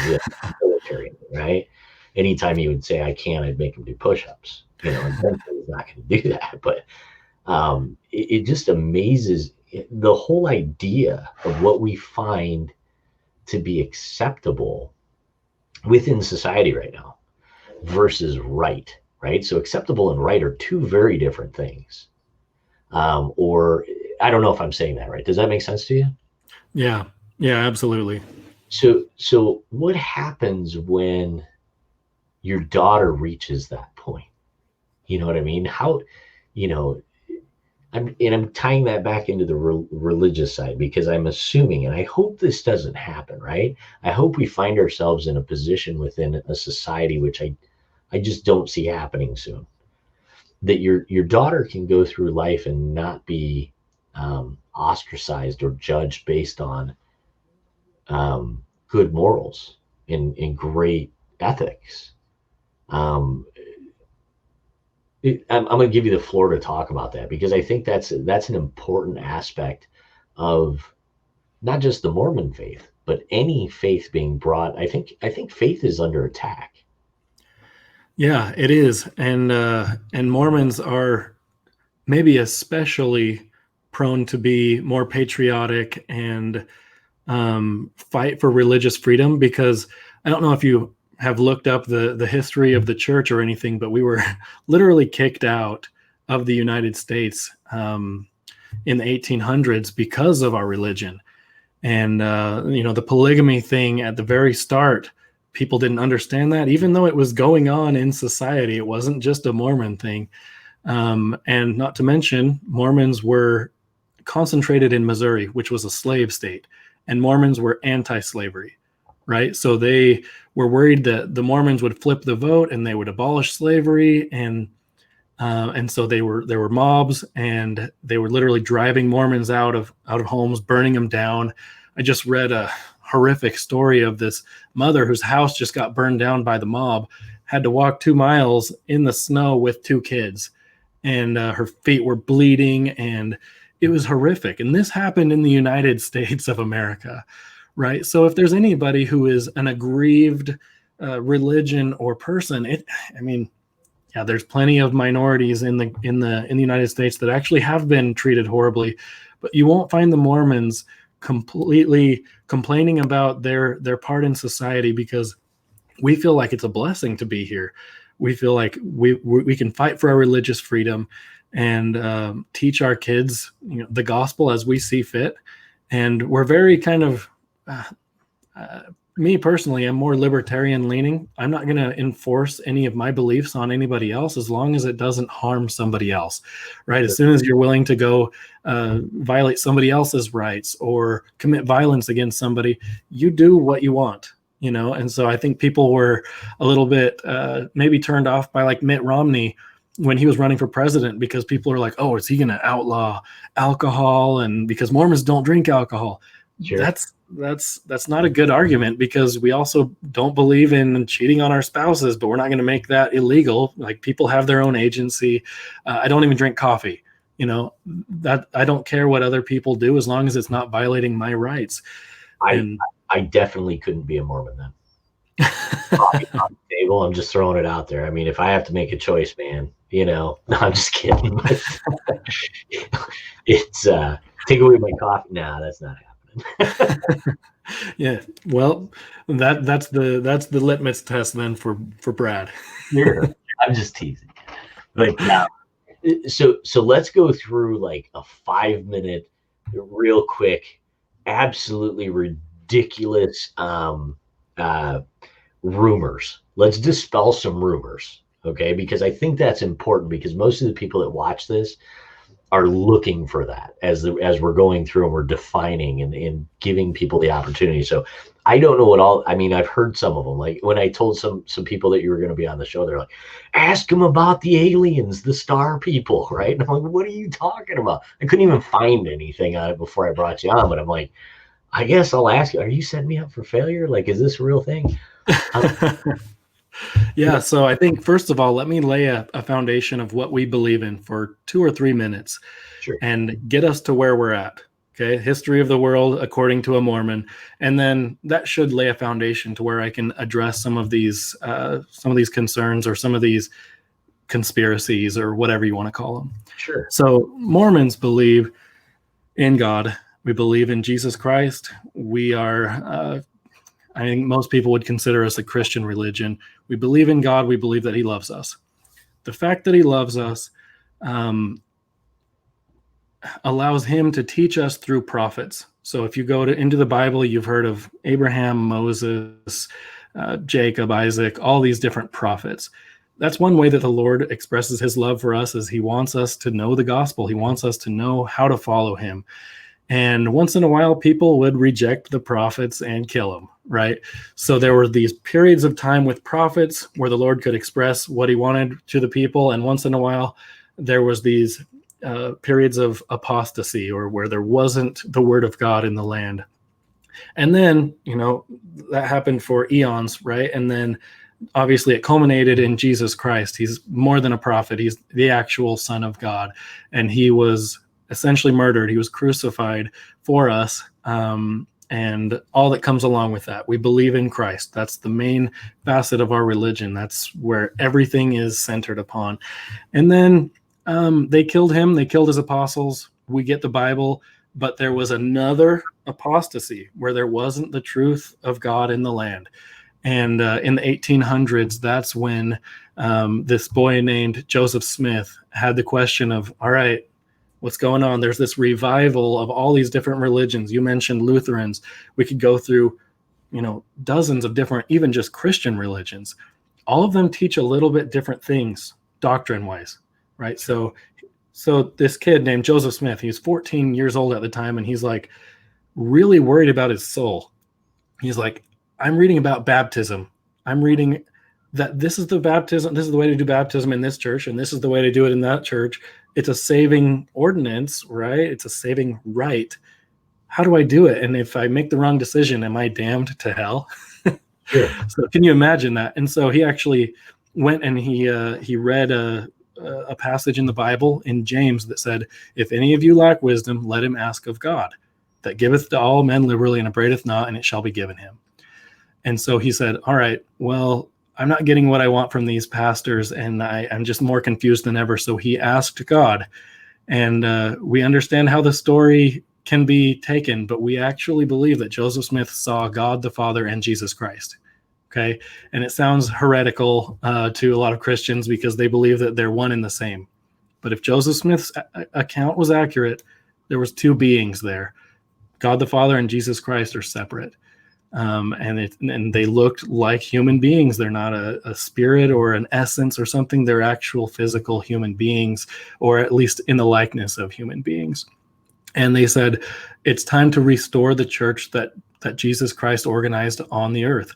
military, right? Anytime he would say I can't, I'd make him do push-ups. And he's not going to do that. But it just amazes the whole idea of what we find to be acceptable within society right now versus right. So acceptable and right are two very different things. Or I don't know if I'm saying that right. Does that make sense to you? Yeah, absolutely. So what happens when your daughter reaches that point? You know what I mean? How, I'm tying that back into the religious side, because I'm assuming, and I hope this doesn't happen, right? I hope we find ourselves in a position within a society, which I just don't see happening soon, that your daughter can go through life and not be ostracized or judged based on good morals and great ethics. I'm going to give you the floor to talk about that, because I think that's an important aspect of not just the Mormon faith, but any faith being brought. I think faith is under attack. Yeah, it is. And Mormons are maybe especially prone to be more patriotic and fight for religious freedom, because I don't know if you have looked up the history of the church or anything, but we were literally kicked out of the United States in the 1800s because of our religion. And the polygamy thing at the very start, people didn't understand that, even though it was going on in society. It wasn't just a Mormon thing. And not to mention, Mormons were concentrated in Missouri, which was a slave state, and Mormons were anti-slavery, right? So they were worried that the Mormons would flip the vote and they would abolish slavery. And And so there were mobs, and they were literally driving Mormons out of homes, burning them down. I just read a horrific story of this mother whose house just got burned down by the mob, had to walk 2 miles in the snow with 2 kids, and her feet were bleeding, and it was horrific. And this happened in the United States of America, right? So if there's anybody who is an aggrieved religion or person, yeah, there's plenty of minorities in the United States that actually have been treated horribly, but you won't find the Mormons completely complaining about their part in society, because we feel like it's a blessing to be here. We feel like we can fight for our religious freedom and teach our kids, the gospel as we see fit. And we're very kind of me personally, I'm more libertarian leaning. I'm not going to enforce any of my beliefs on anybody else as long as it doesn't harm somebody else, right? As soon as you're willing to go violate somebody else's rights or commit violence against somebody, you do what you want, And so I think people were a little bit maybe turned off by like Mitt Romney when he was running for president, because people are like, oh, is he going to outlaw alcohol? And because Mormons don't drink alcohol. Sure. That's not a good argument, because we also don't believe in cheating on our spouses, but we're not going to make that illegal. Like, people have their own agency. I don't even drink coffee. That I don't care what other people do as long as it's not violating my rights. I definitely couldn't be a Mormon then. Coffee on the table, I'm just throwing it out there. I mean, if I have to make a choice, man, no, I'm just kidding. It's take away my coffee. Nah, that's not happening. Yeah, well, that's the litmus test then for Brad. Sure. I'm just teasing. But now, so let's go through like a 5-minute, real quick, absolutely ridiculous rumors. Let's dispel some rumors, okay? Because I think that's important, because most of the people that watch this are looking for that as we're going through and we're defining and giving people the opportunity. So I don't know what all, I've heard some of them. Like when I told some people that you were going to be on the show, they're like, ask them about the aliens, the star people, right? And I'm like, what are you talking about? I couldn't even find anything on it before I brought you on, but I'm like, I guess I'll ask you, are you setting me up for failure? Like, is this a real thing? Yeah, so I think, first of all, let me lay a foundation of what we believe in for 2 or 3 minutes. Sure. And get us to where we're at. Okay, history of the world according to a Mormon, and then that should lay a foundation to where I can address some of these concerns or some of these conspiracies or whatever you want to call them. Sure. So Mormons believe in God. We believe in Jesus Christ. We are, I think most people would consider us a Christian religion. We believe in God. We believe that He loves us. The fact that He loves us allows Him to teach us through prophets. So if you go into the Bible, you've heard of Abraham, Moses, Jacob, Isaac, all these different prophets. That's one way that the Lord expresses His love for us, is He wants us to know the gospel. He wants us to know how to follow Him. And once in a while, people would reject the prophets and kill them, right? So there were these periods of time with prophets where the Lord could express what He wanted to the people. And once in a while, there was these periods of apostasy, or where there wasn't the word of God in the land. And then, that happened for eons, right? And then obviously it culminated in Jesus Christ. He's more than a prophet. He's the actual Son of God. And He was essentially murdered. He was crucified for us. And all that comes along with that. We believe in Christ. That's the main facet of our religion. That's where everything is centered upon. And then they killed Him. They killed His apostles. We get the Bible, but there was another apostasy where there wasn't the truth of God in the land. And in the 1800s, that's when this boy named Joseph Smith had the question of, all right, what's going on? There's this revival of all these different religions. You mentioned Lutherans. We could go through, dozens of different, even just Christian religions. All of them teach a little bit different things doctrine-wise, right? So this kid named Joseph Smith, he's 14 years old at the time, and he's like really worried about his soul. He's like, I'm reading about baptism. I'm reading that this is the baptism, this is the way to do baptism in this church, and this is the way to do it in that church. It's a saving ordinance, right? It's a saving right. How do I do it? And if I make the wrong decision, am I damned to hell? Sure. So can you imagine that? And so he actually went and he read a passage in the Bible in James that said, if any of you lack wisdom, let him ask of God, that giveth to all men liberally and upbraideth not, and it shall be given him. And so he said, all right, well, I'm not getting what I want from these pastors, and I'm just more confused than ever. So he asked God, and we understand how the story can be taken, but we actually believe that Joseph Smith saw God the Father and Jesus Christ. Okay. And it sounds heretical to a lot of Christians because they believe that they're one and the same. But if Joseph Smith's account was accurate, there was two beings there. God the Father and Jesus Christ are separate. And they looked like human beings. They're not a spirit or an essence or something. They're actual physical human beings, or at least in the likeness of human beings. And they said, it's time to restore the church that Jesus Christ organized on the earth.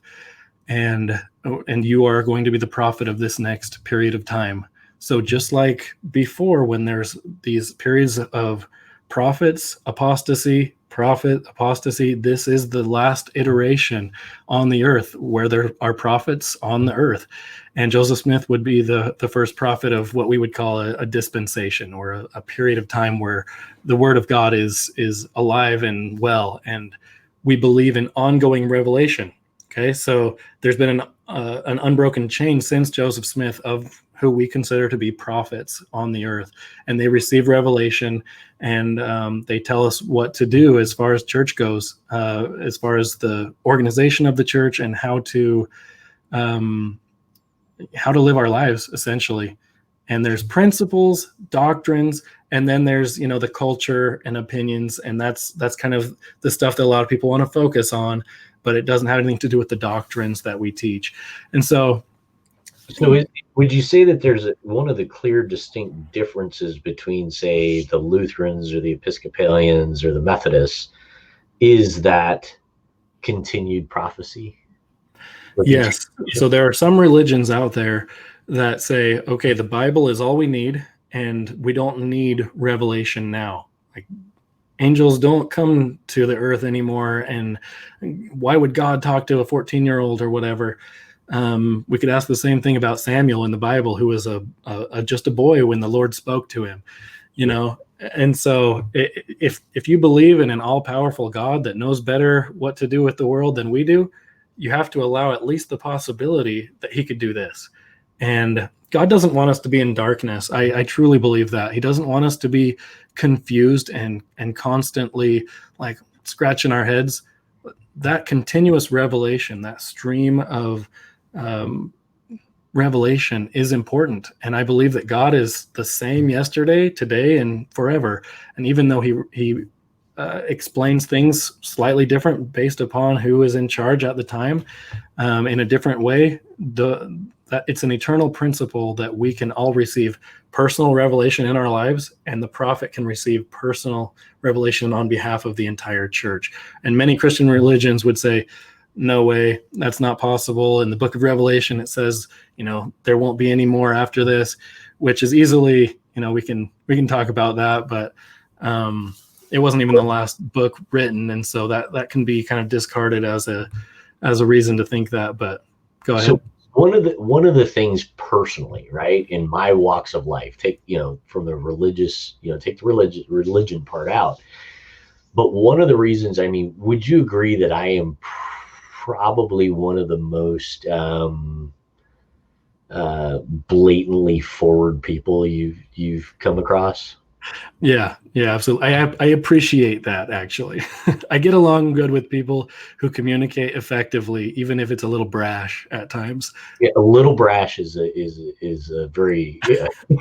And you are going to be the prophet of this next period of time. So just like before, when there's these periods of prophets, apostasy, prophet, apostasy, this is the last iteration on the earth where there are prophets on the earth. And Joseph Smith would be the first prophet of what we would call a dispensation, or a period of time where the word of God is alive and well. And we believe in ongoing revelation. Okay, so there's been an unbroken chain since Joseph Smith of who we consider to be prophets on the earth, and they receive revelation, and they tell us what to do as far as church goes, as far as the organization of the church and how to live our lives, essentially. And there's principles, doctrines, and then there's the culture and opinions, and that's kind of the stuff that a lot of people want to focus on, but it doesn't have anything to do with the doctrines that we teach. And so would you say that there's one of the clear distinct differences between, say, the Lutherans or the Episcopalians or the Methodists is that continued prophecy? Yes. So there are some religions out there that say, okay, the Bible is all we need, and we don't need revelation now. Like, angels don't come to the earth anymore, and why would God talk to a 14-year-old or whatever? We could ask the same thing about Samuel in the Bible, who was just a boy when the Lord spoke to him, And so if you believe in an all-powerful God that knows better what to do with the world than we do, you have to allow at least the possibility that he could do this. And God doesn't want us to be in darkness. I truly believe that. He doesn't want us to be confused and constantly like scratching our heads. That continuous revelation, that stream of revelation is important. And I believe that God is the same yesterday, today, and forever. And even though he explains things slightly different based upon who is in charge at the time, in a different way, that it's an eternal principle that we can all receive personal revelation in our lives, and the prophet can receive personal revelation on behalf of the entire church. And many Christian religions would say, no way, that's not possible. In the book of Revelation, it says, there won't be any more after this, which is easily, we can talk about that, but it wasn't even the last book written. And so that can be kind of discarded as a reason to think that, but go ahead. So one of the things personally, right, in my walks of life, take, from the religious, take the religion part out. But one of the reasons, would you agree that I am probably one of the most blatantly forward people you've come across? Yeah, absolutely. I appreciate that, actually. I get along good with people who communicate effectively, even if it's a little brash at times. Yeah, a little brash is a very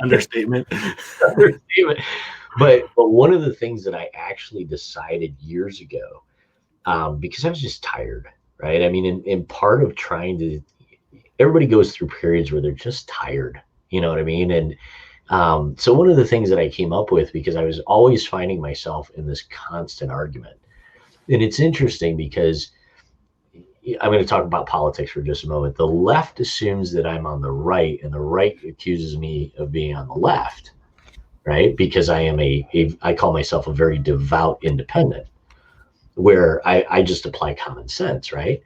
understatement. But one of the things that I actually decided years ago, because I was just tired, right? In part of trying to, everybody goes through periods where they're just tired, you know what I mean? And so one of the things that I came up with, because I was always finding myself in this constant argument, and it's interesting because I'm going to talk about politics for just a moment. The left assumes that I'm on the right, and the right accuses me of being on the left, right? Because I am I call myself a very devout independent, where I just apply common sense, right?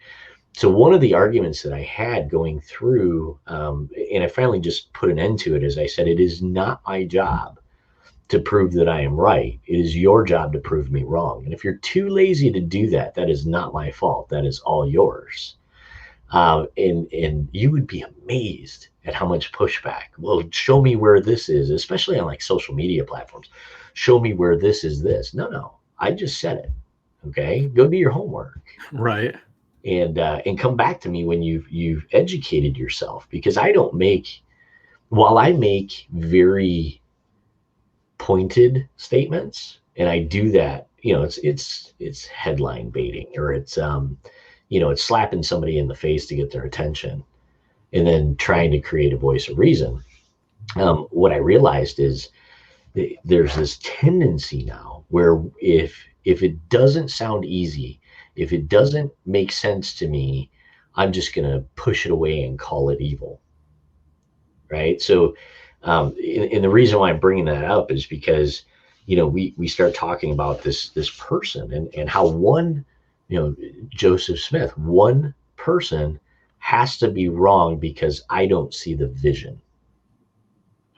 So one of the arguments that I had going through, and I finally just put an end to it, is I said, it is not my job to prove that I am right. It is your job to prove me wrong. And if you're too lazy to do that, that is not my fault. That is all yours. And you would be amazed at how much pushback. Well, show me where this is, especially on like social media platforms. Show me where this is this. No, I just said it. Okay, go do your homework. Right. And come back to me when you've educated yourself, because I don't make, while I make very pointed statements, and I do that, it's headline baiting, or it's slapping somebody in the face to get their attention, and then trying to create a voice of reason. What I realized is there's this tendency now where if it doesn't sound easy, if it doesn't make sense to me, I'm just going to push it away and call it evil, right? So, and the reason why I'm bringing that up is because, we start talking about this person, and how one, Joseph Smith, one person has to be wrong because I don't see the vision.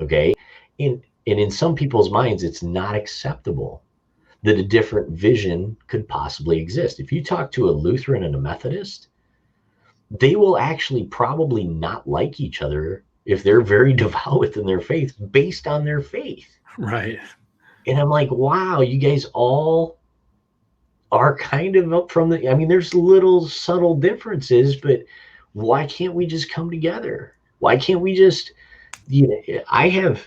Okay, and in some people's minds, it's not acceptable that a different vision could possibly exist. If you talk to a Lutheran and a Methodist, they will actually probably not like each other if they're very devout within their faith based on their faith. Right. And I'm like, wow, you guys all are kind of up from I mean, there's little subtle differences, but why can't we just come together? Why can't we just, why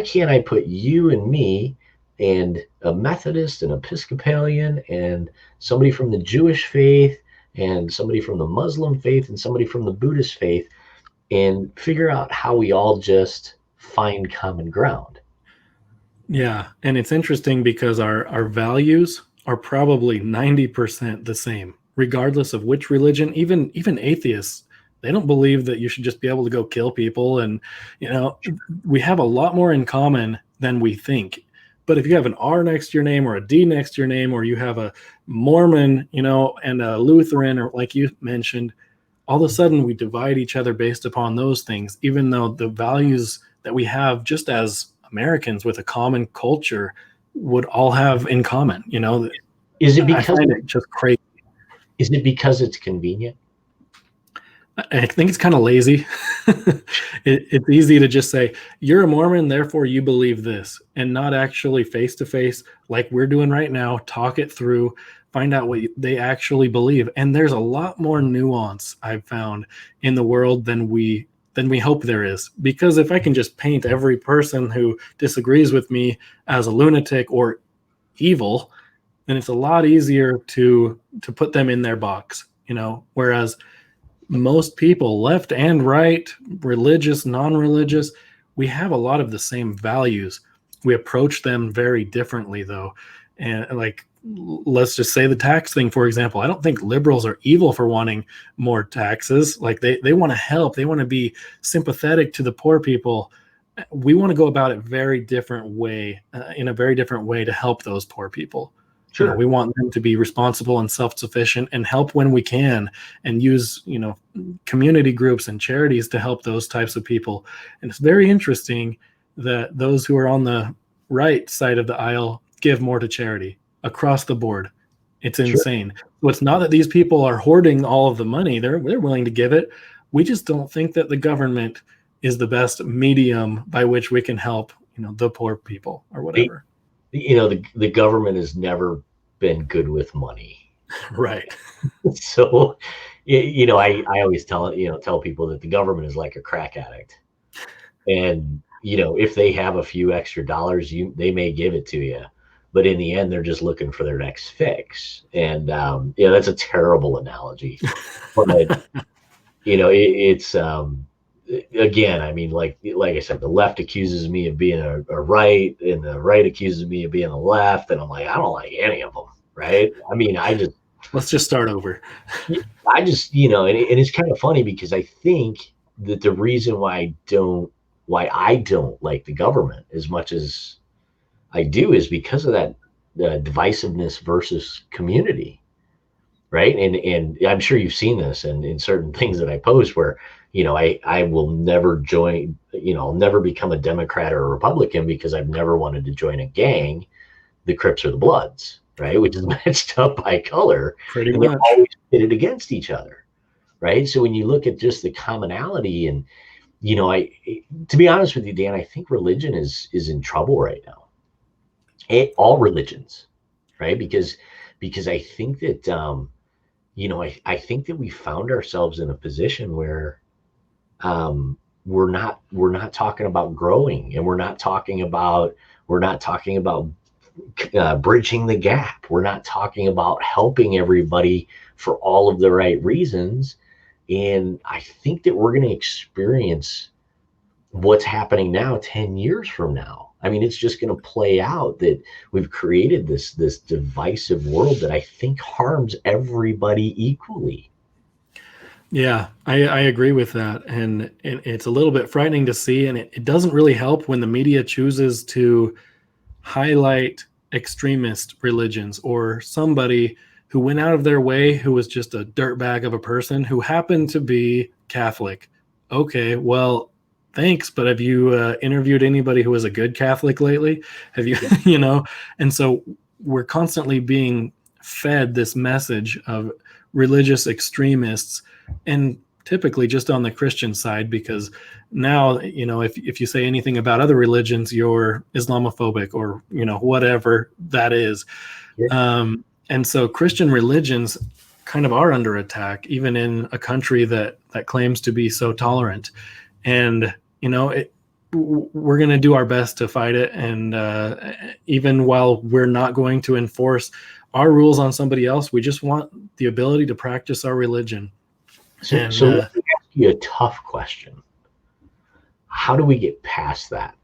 can't I put you and me and a Methodist and Episcopalian and somebody from the Jewish faith and somebody from the Muslim faith and somebody from the Buddhist faith, and figure out how we all just find common ground? Yeah. And it's interesting because our values are probably 90% the same, regardless of which religion. Even atheists, they don't believe that you should just be able to go kill people. And, we have a lot more in common than we think. But if you have an R next to your name, or a D next to your name, or you have a Mormon, and a Lutheran, or like you mentioned, all of a sudden we divide each other based upon those things, even though the values that we have just as Americans with a common culture would all have in common. Is it because I find it just crazy. Is it because it's convenient? I think it's kind of lazy. It's easy to just say, you're a Mormon, therefore you believe this, and not actually face to face, like we're doing right now, talk it through, find out what they actually believe. And there's a lot more nuance I've found in the world than we hope there is. Because if I can just paint every person who disagrees with me as a lunatic or evil, then it's a lot easier to put them in their box, whereas most people, left and right, religious, non-religious, we have a lot of the same values. We approach them very differently, though. And like, let's just say the tax thing, for example. I don't think liberals are evil for wanting more taxes. Like they want to help. They want to be sympathetic to the poor people. We want to go about it very different way, in a very different way to help those poor people. Sure. We want them to be responsible and self-sufficient and help when we can, and use, community groups and charities to help those types of people. And it's very interesting that those who are on the right side of the aisle give more to charity across the board. It's insane. Sure. So it's not that these people are hoarding all of the money. They're willing to give it. We just don't think that the government is the best medium by which we can help, the poor people or whatever. The government has never been good with money. Right. So, I always tell people that the government is like a crack addict. And, if they have a few extra dollars, they may give it to you. But in the end, they're just looking for their next fix. And, that's a terrible analogy. But, it's, again, I mean, like I said, the left accuses me of being a right, and the right accuses me of being a left, and I'm like, I don't like any of them, right? I mean, I Let's just start over. I just, and it's kind of funny because I think that the reason why I don't like the government as much as I do is because of that divisiveness versus community, right? And I'm sure you've seen this in certain things that I post where, I will never join, I'll never become a Democrat or a Republican because I've never wanted to join a gang, the Crips or the Bloods, right? Which is matched up by color, Pretty and they're much. always pitted against each other, right? So when you look at just the commonality and, I, to be honest with you, Dan, I think religion is in trouble right now. All religions, right? Because I think that, I think that we found ourselves in a position where we're not talking about growing, and we're not talking about bridging the gap. We're not talking about helping everybody for all of the right reasons. And I think that we're going to experience what's happening now 10 years from now. I mean, it's just going to play out that we've created this divisive world that I think harms everybody equally. Yeah, I agree with that. And it's a little bit frightening to see. And it doesn't really help when the media chooses to highlight extremist religions or somebody who went out of their way, who was just a dirtbag of a person who happened to be Catholic. Okay, well, thanks, but have you interviewed anybody who was a good Catholic lately? Have you, And so we're constantly being fed this message of religious extremists, and typically just on the Christian side, because now, if you say anything about other religions, you're Islamophobic or, whatever that is. Yeah. And so Christian religions kind of are under attack, even in a country that claims to be so tolerant. And, we're going to do our best to fight it. And even while we're not going to enforce our rules on somebody else, we just want the ability to practice our religion. So let me ask you a tough question. How do we get past that?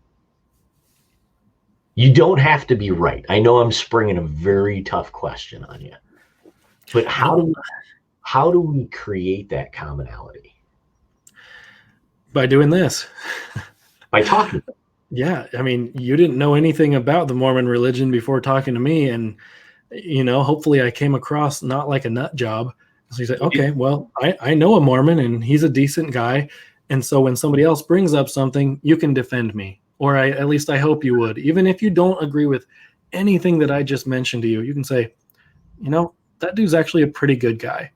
You don't have to be right. I know I'm springing a very tough question on you, but how do we create that commonality? By doing this. By talking. Yeah, I mean, you didn't know anything about the Mormon religion before talking to me, and hopefully I came across not like a nut job. So you say, okay, well, I know a Mormon and he's a decent guy, and so when somebody else brings up something, you can defend me, or at least I hope you would. Even if you don't agree with anything that I just mentioned to you, you can say, that dude's actually a pretty good guy,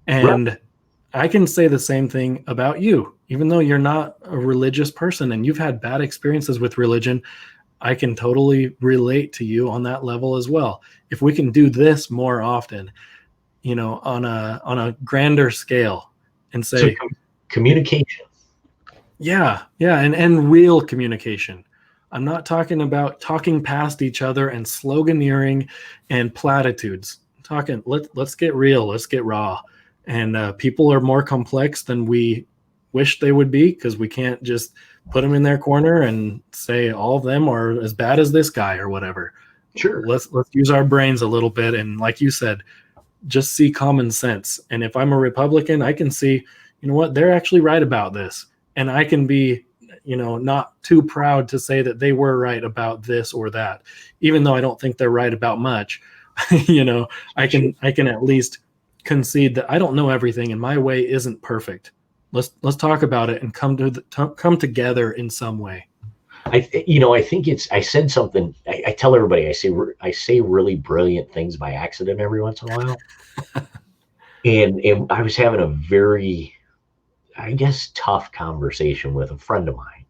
and right. I can say the same thing about you. Even though you're not a religious person and you've had bad experiences with religion, I can totally relate to you on that level as well. If we can do this more often, on a grander scale, and say, so communication. Yeah. And real communication. I'm not talking about talking past each other and sloganeering and platitudes. I'm talking, let's get real, let's get raw. And people are more complex than we wish they would be, because we can't just put them in their corner and say all of them are as bad as this guy or whatever. Sure. Let's use our brains a little bit, and like you said, just see common sense. And if I'm a Republican, I can see, what, they're actually right about this, and I can be, not too proud to say that they were right about this or that, even though I don't think they're right about much. I can at least concede that I don't know everything and my way isn't perfect. Let's talk about it and come together in some way. I think I said something. I tell everybody, I say really brilliant things by accident every once in a while. and I was having a very, I guess, tough conversation with a friend of mine.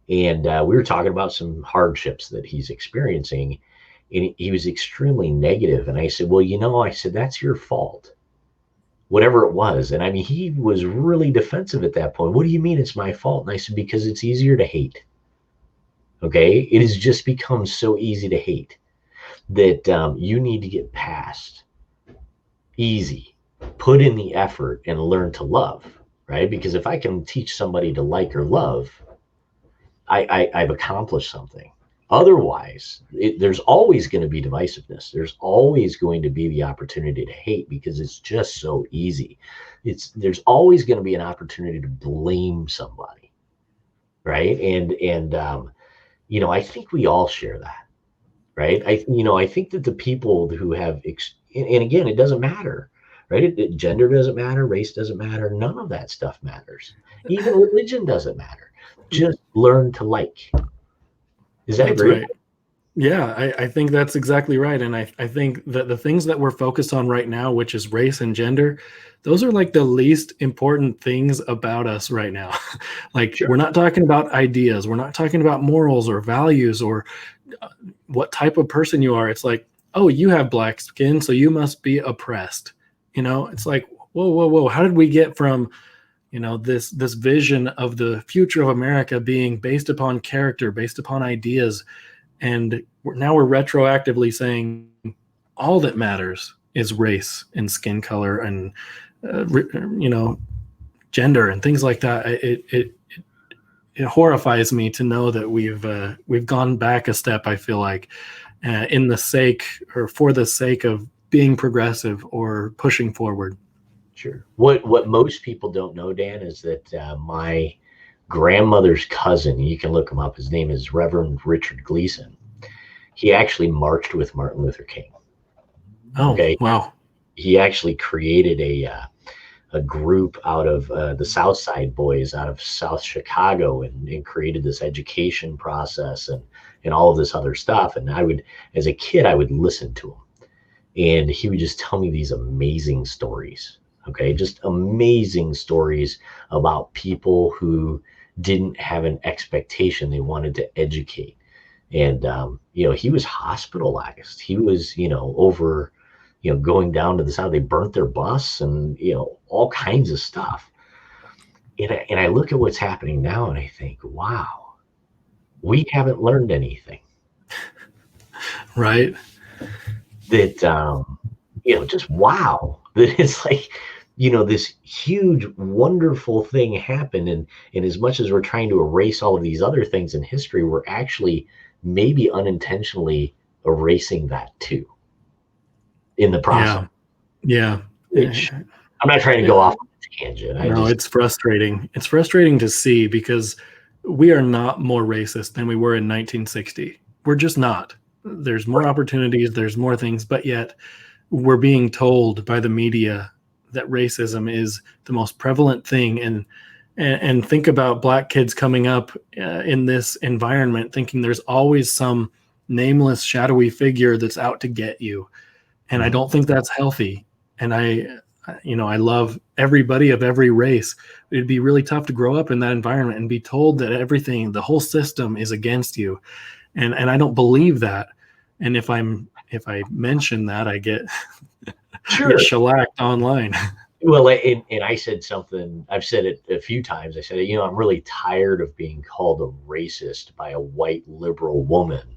And we were talking about some hardships that he's experiencing. And he was extremely negative. And I said, well, I said, that's your fault, whatever it was. And I mean, he was really defensive at that point. What do you mean it's my fault? And I said, because it's easier to hate. Okay. It has just become so easy to hate that you need to get past easy, put in the effort and learn to love, right? Because if I can teach somebody to like or love, I've accomplished something. Otherwise, there's always going to be divisiveness. There's always going to be the opportunity to hate because it's just so easy. There's always going to be an opportunity to blame somebody, right? And I think we all share that, right? I think that the people who have, and again, it doesn't matter, right? Gender doesn't matter, race doesn't matter, none of that stuff matters. Even religion doesn't matter. Just learn to like. Is that That's great? right. Yeah, I think that's exactly right. And I think that the things that we're focused on right now, which is race and gender, those are like the least important things about us right now. Like, Sure. we're not talking about ideas. We're not talking about morals or values or what type of person you are. It's like, oh, you have black skin, so you must be oppressed. It's like, whoa, whoa, whoa. How did we get from, this vision of the future of America being based upon character, based upon ideas? And now we're retroactively saying all that matters is race and skin color and gender and things like that. It horrifies me to know that we've gone back a step. I feel like in the sake or for the sake of being progressive or pushing forward. Sure. What most people don't know, Dan, is that my grandmother's cousin, you can look him up. His name is Reverend Richard Gleason. He actually marched with Martin Luther King. Oh, Okay. wow. He actually created a group out of the South Side Boys out of South Chicago and created this education process and all of this other stuff. And as a kid, I would listen to him. And he would just tell me these amazing stories. Okay. Just amazing stories about people who didn't have an expectation. They wanted to educate. And, he was hospitalized. He was, over, going down to the south. They burnt their bus and, all kinds of stuff. And I look at what's happening now and I think, wow, we haven't learned anything. Right. That, just wow. That it's like, this huge, wonderful thing happened. And as much as we're trying to erase all of these other things in history, we're actually maybe unintentionally erasing that too in the process. Yeah. Which I'm not trying to go off on a tangent. It's frustrating. It's frustrating to see because we are not more racist than we were in 1960. We're just not. There's more opportunities, there's more things, but yet we're being told by the media that racism is the most prevalent thing. And think about black kids coming up in this environment thinking there's always some nameless, shadowy figure that's out to get you. And I don't think that's healthy. And I love everybody of every race. It'd be really tough to grow up in that environment and be told that everything, the whole system is against you. And I don't believe that. And if I mention that, I get, Sure. I get shellacked online. Well, and I said something, I've said it a few times. I said, I'm really tired of being called a racist by a white liberal woman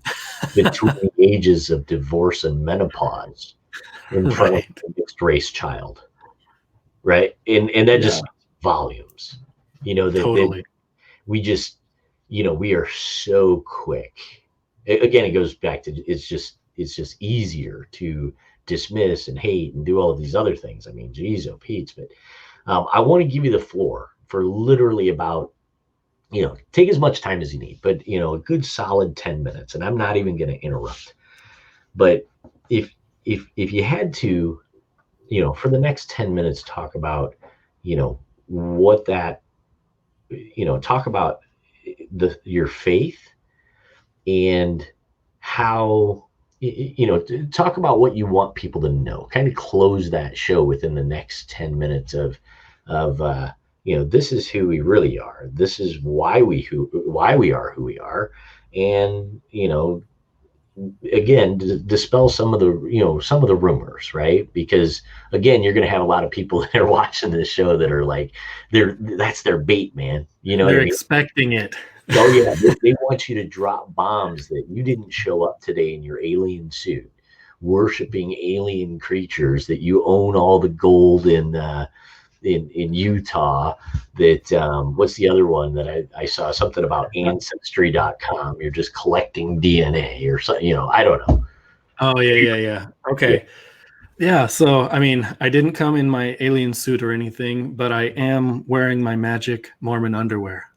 between the ages of divorce and menopause in front of a mixed race child. Right. And that just volumes, Totally. we just, we are so quick. Again, it goes back to, it's just easier to dismiss and hate and do all of these other things. I mean, geez, oh Pete's, but I want to give you the floor for literally about, take as much time as you need, but a good solid 10 minutes. And I'm not even going to interrupt. But if you had to, for the next 10 minutes, talk about, what that, talk about your faith and how, talk about what you want people to know, kind of close that show within the next 10 minutes of, this is who we really are. This is why we are who we are. And, again, dispel some of the rumors, right? Because again, you're going to have a lot of people that are watching this show that are like, that's their bait, man. They're expecting it. Oh yeah, they want you to drop bombs that you didn't show up today in your alien suit, worshiping alien creatures, that you own all the gold and in Utah that what's the other one that I saw something about ancestry.com. You're just collecting DNA or something, I don't know. Oh, yeah. Okay. Yeah. So, I mean, I didn't come in my alien suit or anything, but I am wearing my magic Mormon underwear.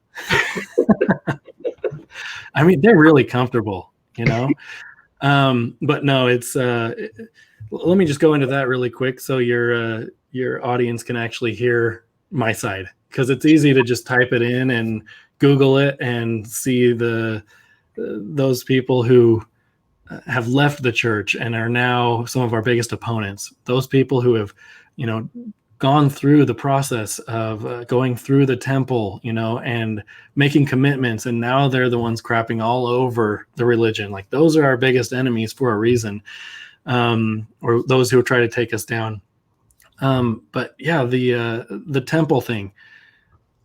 I mean, they're really comfortable, but no, it's, let me just go into that really quick so your audience can actually hear my side, because it's easy to just type it in and Google it and see those people who have left the church and are now some of our biggest opponents. Those people who have, gone through the process of going through the temple, and making commitments, and now they're the ones crapping all over the religion. Like, those are our biggest enemies for a reason, or those who try to take us down. But yeah, the temple thing.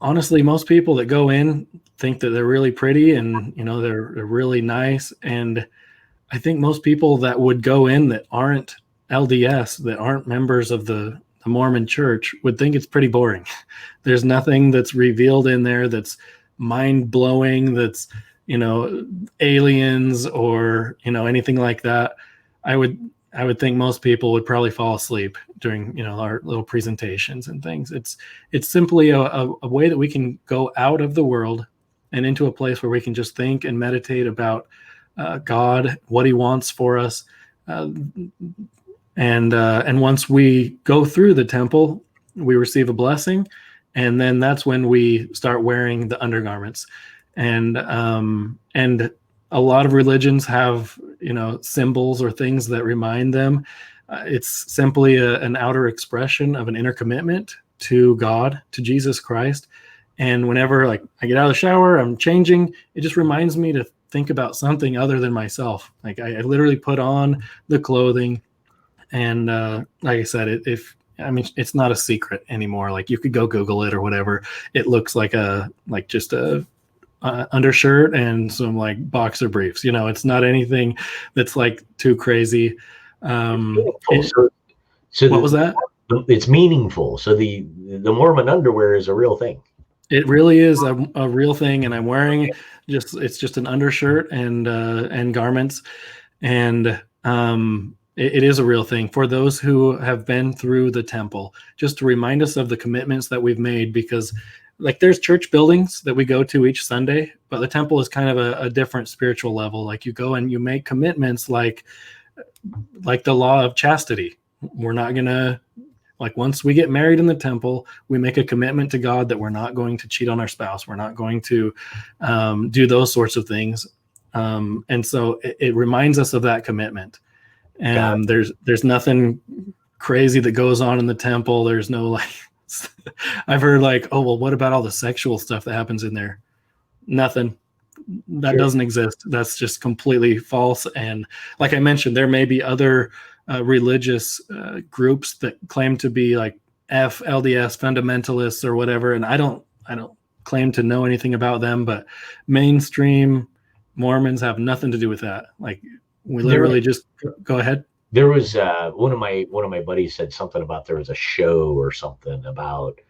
Honestly, most people that go in think that they're really pretty and they're really nice, and I think most people that would go in that aren't LDS, that aren't members of the Mormon church, would think it's pretty boring. There's nothing that's revealed in there that's mind-blowing, that's, aliens or, anything like that. I would think most people would probably fall asleep during, our little presentations and things. It's simply a way that we can go out of the world and into a place where we can just think and meditate about God, what he wants for us. And once we go through the temple, we receive a blessing. And then that's when we start wearing the undergarments. And a lot of religions have, symbols or things that remind them. It's simply an outer expression of an inner commitment to God, to Jesus Christ. And whenever I get out of the shower, I'm changing, it just reminds me to think about something other than myself. I literally put on the clothing, and like I said, it's not a secret anymore. Like, you could go Google it or whatever. It looks like just a undershirt and some boxer briefs. It's not anything that's too crazy. So what was that? It's meaningful. So the Mormon underwear is a real thing. It really is a real thing, and I'm wearing it's just an undershirt and garments, and it is a real thing for those who have been through the temple, just to remind us of the commitments that we've made. Because there's church buildings that we go to each Sunday, but the temple is kind of a different spiritual level. You go and you make commitments like the law of chastity. We're not gonna, once we get married in the temple, we make a commitment to God that we're not going to cheat on our spouse. We're not going to do those sorts of things. And so it reminds us of that commitment. And there's nothing crazy that goes on in the temple. There's no I've heard oh, well, what about all the sexual stuff that happens in there? Nothing. That doesn't exist. That's just completely false. And like I mentioned, there may be other religious groups that claim to be LDS fundamentalists or whatever, and I don't claim to know anything about them, but mainstream Mormons have nothing to do with that. We literally just go ahead. There was one of my buddies said something about there was a show or something about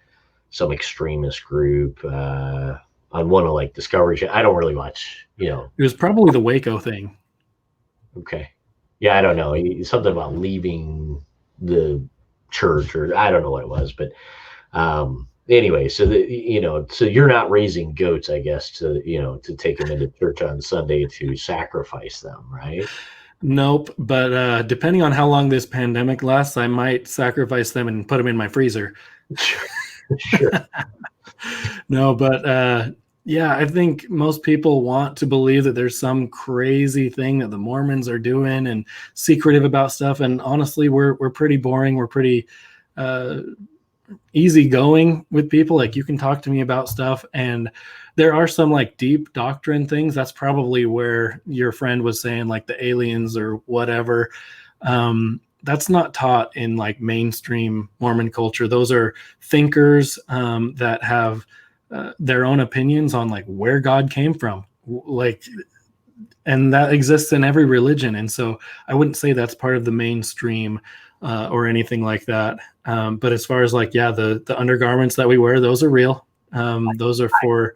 some extremist group on one of Discovery Channel. I don't really watch, It was probably the Waco thing. Okay. Yeah, I don't know. Something about leaving the church, or I don't know what it was, but anyway, so so you're not raising goats, I guess, to take them into church on Sunday to sacrifice them, right? Nope. But depending on how long this pandemic lasts, I might sacrifice them and put them in my freezer. Sure. No, but yeah, I think most people want to believe that there's some crazy thing that the Mormons are doing and secretive about stuff. And honestly, we're pretty boring. We're pretty easygoing with people. You can talk to me about stuff, and there are some deep doctrine things. That's probably where your friend was saying the aliens or whatever. That's not taught in mainstream Mormon culture. Those are thinkers that have their own opinions on where God came from, and that exists in every religion. And so I wouldn't say that's part of the mainstream or anything like that. But as far as like, yeah, the undergarments that we wear, those are real. Those are for.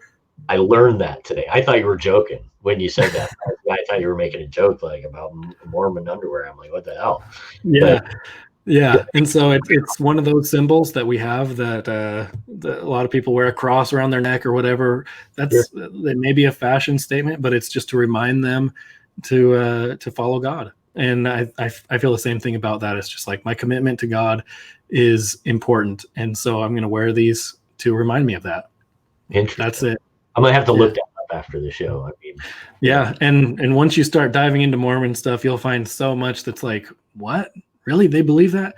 I learned that today. I thought you were joking when you said that. I thought you were making a joke like about Mormon underwear. I'm like, what the hell? Yeah. But, yeah. And so it's one of those symbols that we have that, that a lot of people wear a cross around their neck or whatever. That's It may be a fashion statement, but it's just to remind them to follow God. And I feel the same thing about that. It's just like my commitment to God is important. And so I'm going to wear these to remind me of that. Interesting. That's it. I'm going to have to look that up after the show. I mean, yeah. And once you start diving into Mormon stuff, you'll find so much that's like, what? Really? They believe that?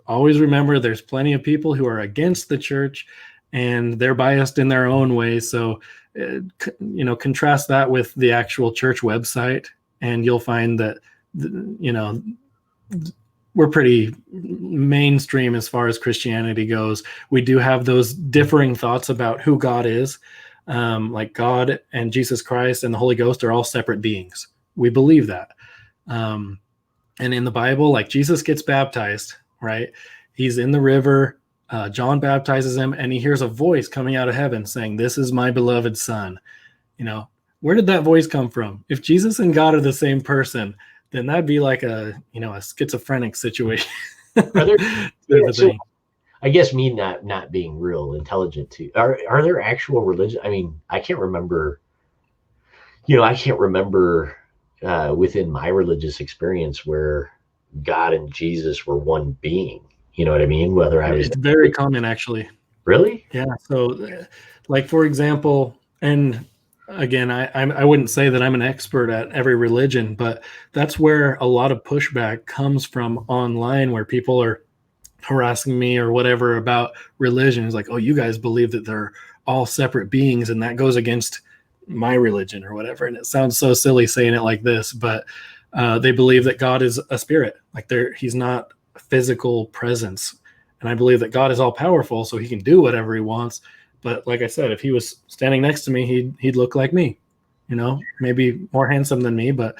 Always remember there's plenty of people who are against the church and they're biased in their own way. So, contrast that with the actual church website and you'll find that, we're pretty mainstream as far as Christianity goes. We do have those differing thoughts about who God is. Like God and Jesus Christ and the Holy Ghost are all separate beings. We believe that. And in the Bible, like Jesus gets baptized, right? He's in the river. John baptizes him and he hears a voice coming out of heaven saying, "This is my beloved son." Where did that voice come from? If Jesus and God are the same person, then that'd be like a schizophrenic situation. I guess me not being real intelligent too. Are there actual religion? I mean, I can't remember. Within my religious experience where God and Jesus were one being. You know what I mean? It's very common, actually. Really? Yeah. So, like for example, and again, I wouldn't say that I'm an expert at every religion, but that's where a lot of pushback comes from online, where people are harassing me or whatever about religion. It's like, oh, you guys believe that they're all separate beings and that goes against my religion or whatever. And it sounds so silly saying it like this, but they believe that God is a spirit. Like he's not a physical presence. And I believe that God is all powerful, so he can do whatever he wants. But like I said, if he was standing next to me, he'd look like me, maybe more handsome than me, but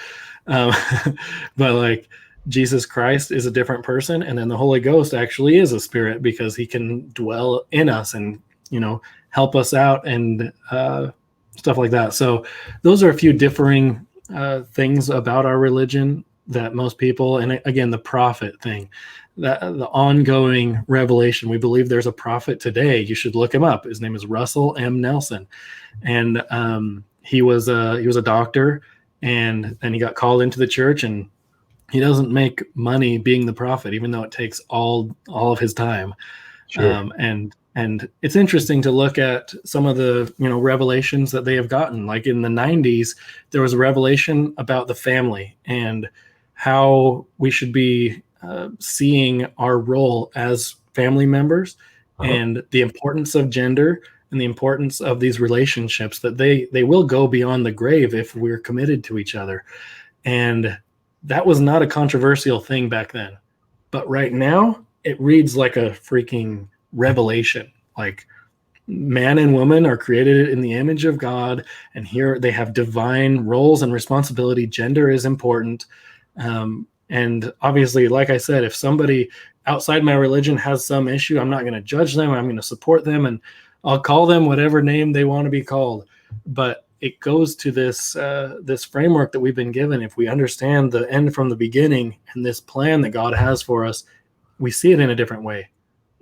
like Jesus Christ is a different person. And then the Holy Ghost actually is a spirit because he can dwell in us and, help us out and stuff like that. So those are a few differing things about our religion that most people, and again, the prophet thing, that the ongoing revelation, we believe there's a prophet today. You should look him up. His name is Russell M. Nelson. And he was a doctor and he got called into the church, and he doesn't make money being the prophet, even though it takes all of his time. Sure. And it's interesting to look at some of the, revelations that they have gotten. Like in the 90s, there was a revelation about the family and how we should be seeing our role as family members and the importance of gender and the importance of these relationships, that they will go beyond the grave if we're committed to each other. And that was not a controversial thing back then. But right now, it reads like a freaking revelation. Like, man and woman are created in the image of God, and here they have divine roles and responsibility. Gender is important. And obviously, like I said, if somebody outside my religion has some issue, I'm not going to judge them. I'm going to support them, and I'll call them whatever name they want to be called. But it goes to this framework that we've been given. If we understand the end from the beginning and this plan that God has for us, we see it in a different way.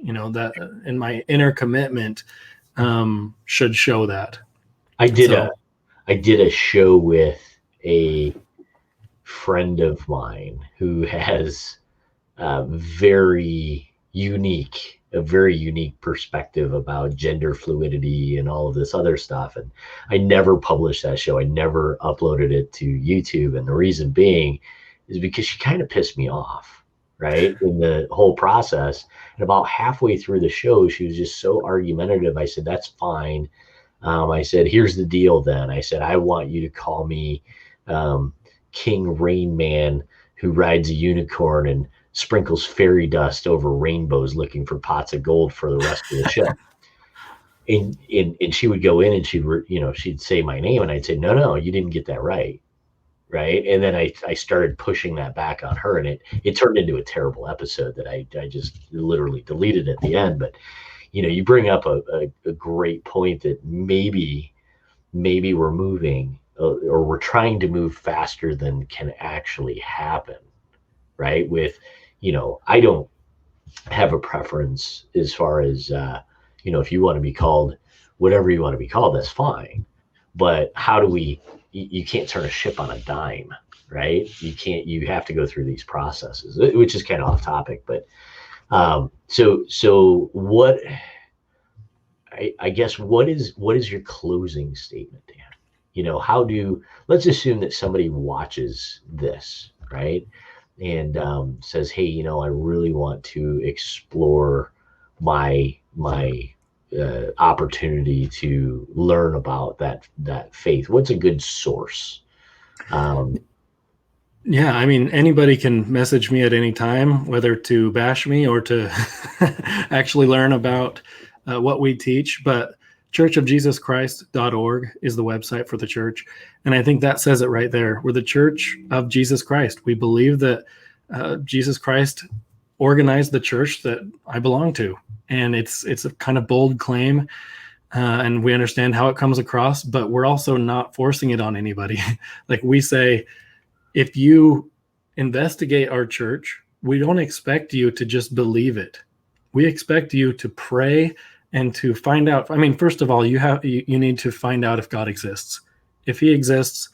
That in my inner commitment should show that. I did a show with a friend of mine who has a very unique perspective about gender fluidity and all of this other stuff. And I never published that show. I never uploaded it to YouTube. And the reason being is because she kind of pissed me off, right? In the whole process. And about halfway through the show, she was just so argumentative. I said, that's fine. I said, here's the deal then. I said, I want you to call me King Rain Man, who rides a unicorn and sprinkles fairy dust over rainbows looking for pots of gold for the rest of the show. And she would go in and she'd say my name, and I'd say, no, you didn't get that right. right? And then I started pushing that back on her, and it turned into a terrible episode that I just literally deleted at the end. But you bring up a great point that maybe we're moving, or we're trying to move faster than can actually happen, right? I don't have a preference as far as if you want to be called whatever you want to be called, that's fine. But how do you can't turn a ship on a dime, right? You have to go through these processes, which is kind of off topic. But so what, I guess, what is your closing statement, Dan? Let's assume that somebody watches this, right? And says, hey, I really want to explore my opportunity to learn about that faith. What's a good source? Yeah, I mean, anybody can message me at any time, whether to bash me or to actually learn about what we teach. But churchofjesuschrist.org is the website for the church. And I think that says it right there. We're the Church of Jesus Christ. We believe that Jesus Christ organized the church that I belong to. And it's a kind of bold claim. And we understand how it comes across, but we're also not forcing it on anybody. Like we say, if you investigate our church, we don't expect you to just believe it. We expect you to pray and to find out. I mean, first of all, you need to find out if God exists. If he exists,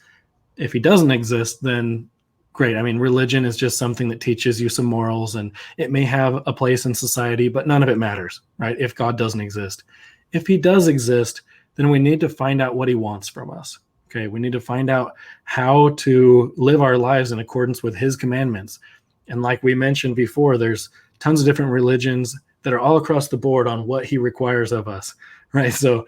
if he doesn't exist, then great. I mean, religion is just something that teaches you some morals, and it may have a place in society, but none of it matters, right? If God doesn't exist. If he does exist, then we need to find out what he wants from us. Okay, we need to find out how to live our lives in accordance with his commandments. And like we mentioned before, there's tons of different religions that are all across the board on what he requires of us, right? So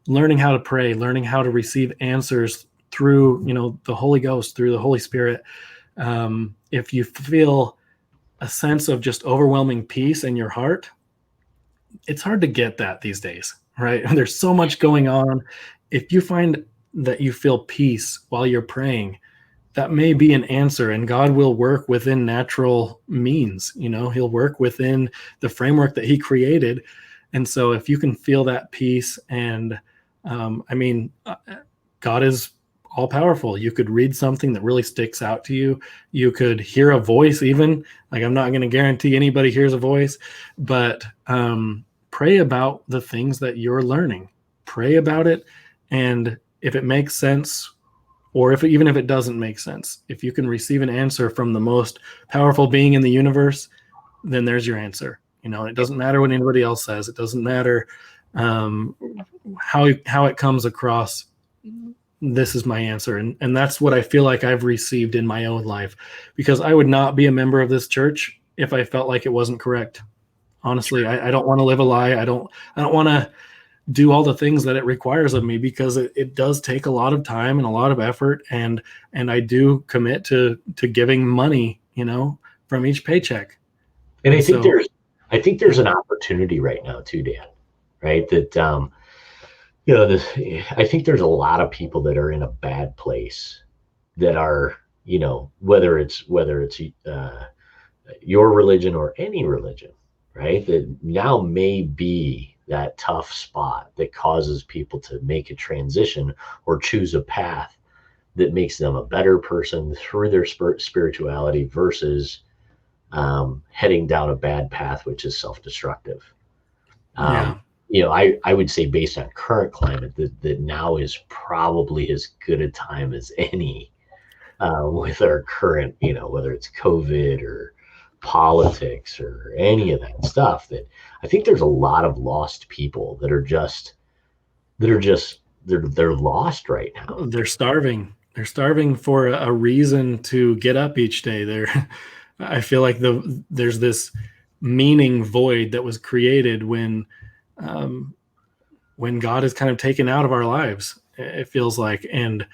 learning how to pray, learning how to receive answers through, the Holy Ghost, through the Holy Spirit. If you feel a sense of just overwhelming peace in your heart, it's hard to get that these days, right? There's so much going on. If you find that you feel peace while you're praying, that may be an answer, and God will work within natural means. He'll work within the framework that he created. And so if you can feel that peace, and God is all powerful. You could read something that really sticks out to you. You could hear a voice, even. Like, I'm not going to guarantee anybody hears a voice, but pray about the things that you're learning. Pray about it. And if it makes sense, or even if it doesn't make sense, if you can receive an answer from the most powerful being in the universe, then there's your answer. It doesn't matter what anybody else says. It doesn't matter how it comes across. This is my answer. And that's what I feel like I've received in my own life, because I would not be a member of this church if I felt like it wasn't correct. Honestly, I don't want to live a lie. I don't want to do all the things that it requires of me, because it does take a lot of time and a lot of effort. And I do commit to giving money, from each paycheck. And I think there's an opportunity right now too, Dan, right? That, I think there's a lot of people that are in a bad place that are, whether it's your religion or any religion, right? That now may be that tough spot that causes people to make a transition or choose a path that makes them a better person through their spirituality versus heading down a bad path, which is self-destructive. I would say, based on current climate, that now is probably as good a time as any with our current, whether it's COVID or politics or any of that stuff. That I think there's a lot of lost people that are they're lost right now. They're starving. They're starving for a reason to get up each day. I feel like there's this meaning void that was created when God is kind of taken out of our lives, it feels like. And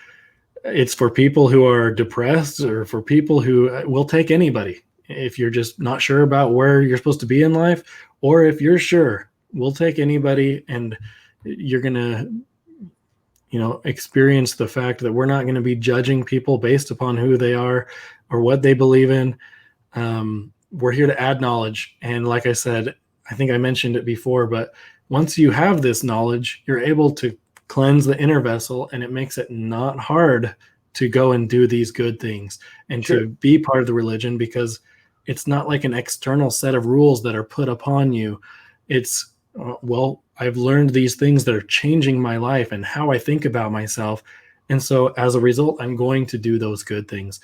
it's for people who are depressed, or for people who will take anybody. If you're just not sure about where you're supposed to be in life, or if you're sure, we'll take anybody, and you're going to, experience the fact that we're not going to be judging people based upon who they are or what they believe in. We're here to add knowledge. And like I said, I think I mentioned it before, but once you have this knowledge, you're able to cleanse the inner vessel, and it makes it not hard to go and do these good things and Sure. to be part of the religion, because it's not like an external set of rules that are put upon you. It's, well, I've learned these things that are changing my life and how I think about myself. And so as a result, I'm going to do those good things.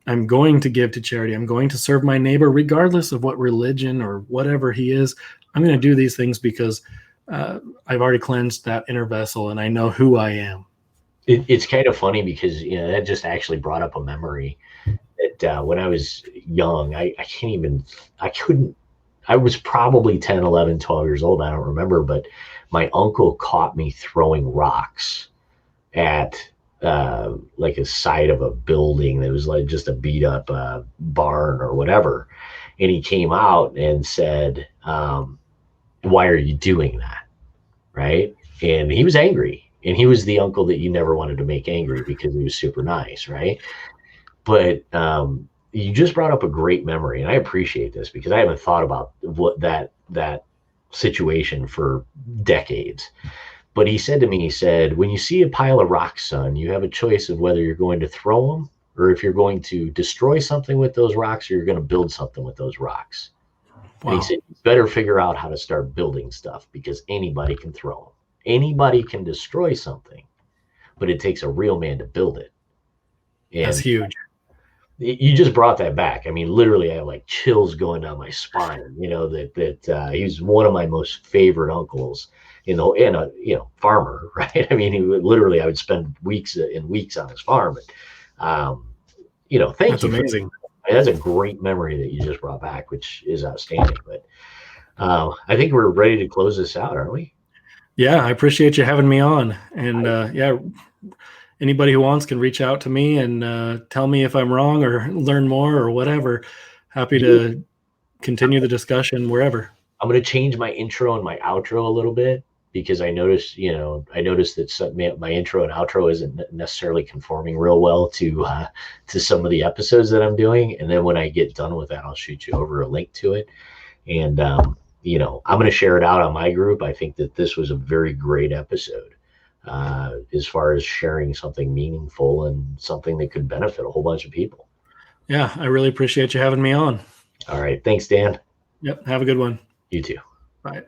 I'm going to give to charity. I'm going to serve my neighbor, regardless of what religion or whatever he is. I'm going to do these things because I've already cleansed that inner vessel and I know who I am. It's kind of funny because, that just actually brought up a memory that when I was young, I was probably 10, 11, 12 years old. I don't remember, but my uncle caught me throwing rocks at like a side of a building that was like just a beat up barn or whatever. And he came out and said, why are you doing that? Right. And he was angry. And he was the uncle that you never wanted to make angry because he was super nice. Right. But you just brought up a great memory. And I appreciate this because I haven't thought about what that situation for decades. But he said to me, he said, when you see a pile of rocks, son, you have a choice of whether you're going to throw them or if you're going to destroy something with those rocks or you're going to build something with those rocks. Wow. And he said, you better figure out how to start building stuff because anybody can throw them. Anybody can destroy something, but it takes a real man to build it. And that's huge. You just brought that back. I mean, literally, I have like chills going down my spine. That he's one of my most favorite uncles. And a farmer, right? I mean, I would spend weeks and weeks on his farm. But, thank That's you. Amazing. That's a great memory that you just brought back, which is outstanding. But I think we're ready to close this out, aren't we? Yeah, I appreciate you having me on. And anybody who wants can reach out to me and tell me if I'm wrong or learn more or whatever. Happy to continue the discussion wherever. I'm going to change my intro and my outro a little bit because I noticed that my intro and outro isn't necessarily conforming real well to some of the episodes that I'm doing. And then when I get done with that, I'll shoot you over a link to it. And, I'm going to share it out on my group. I think that this was a very great episode as far as sharing something meaningful and something that could benefit a whole bunch of people. Yeah, I really appreciate you having me on. All right. Thanks, Dan. Yep. Have a good one. You too. Bye.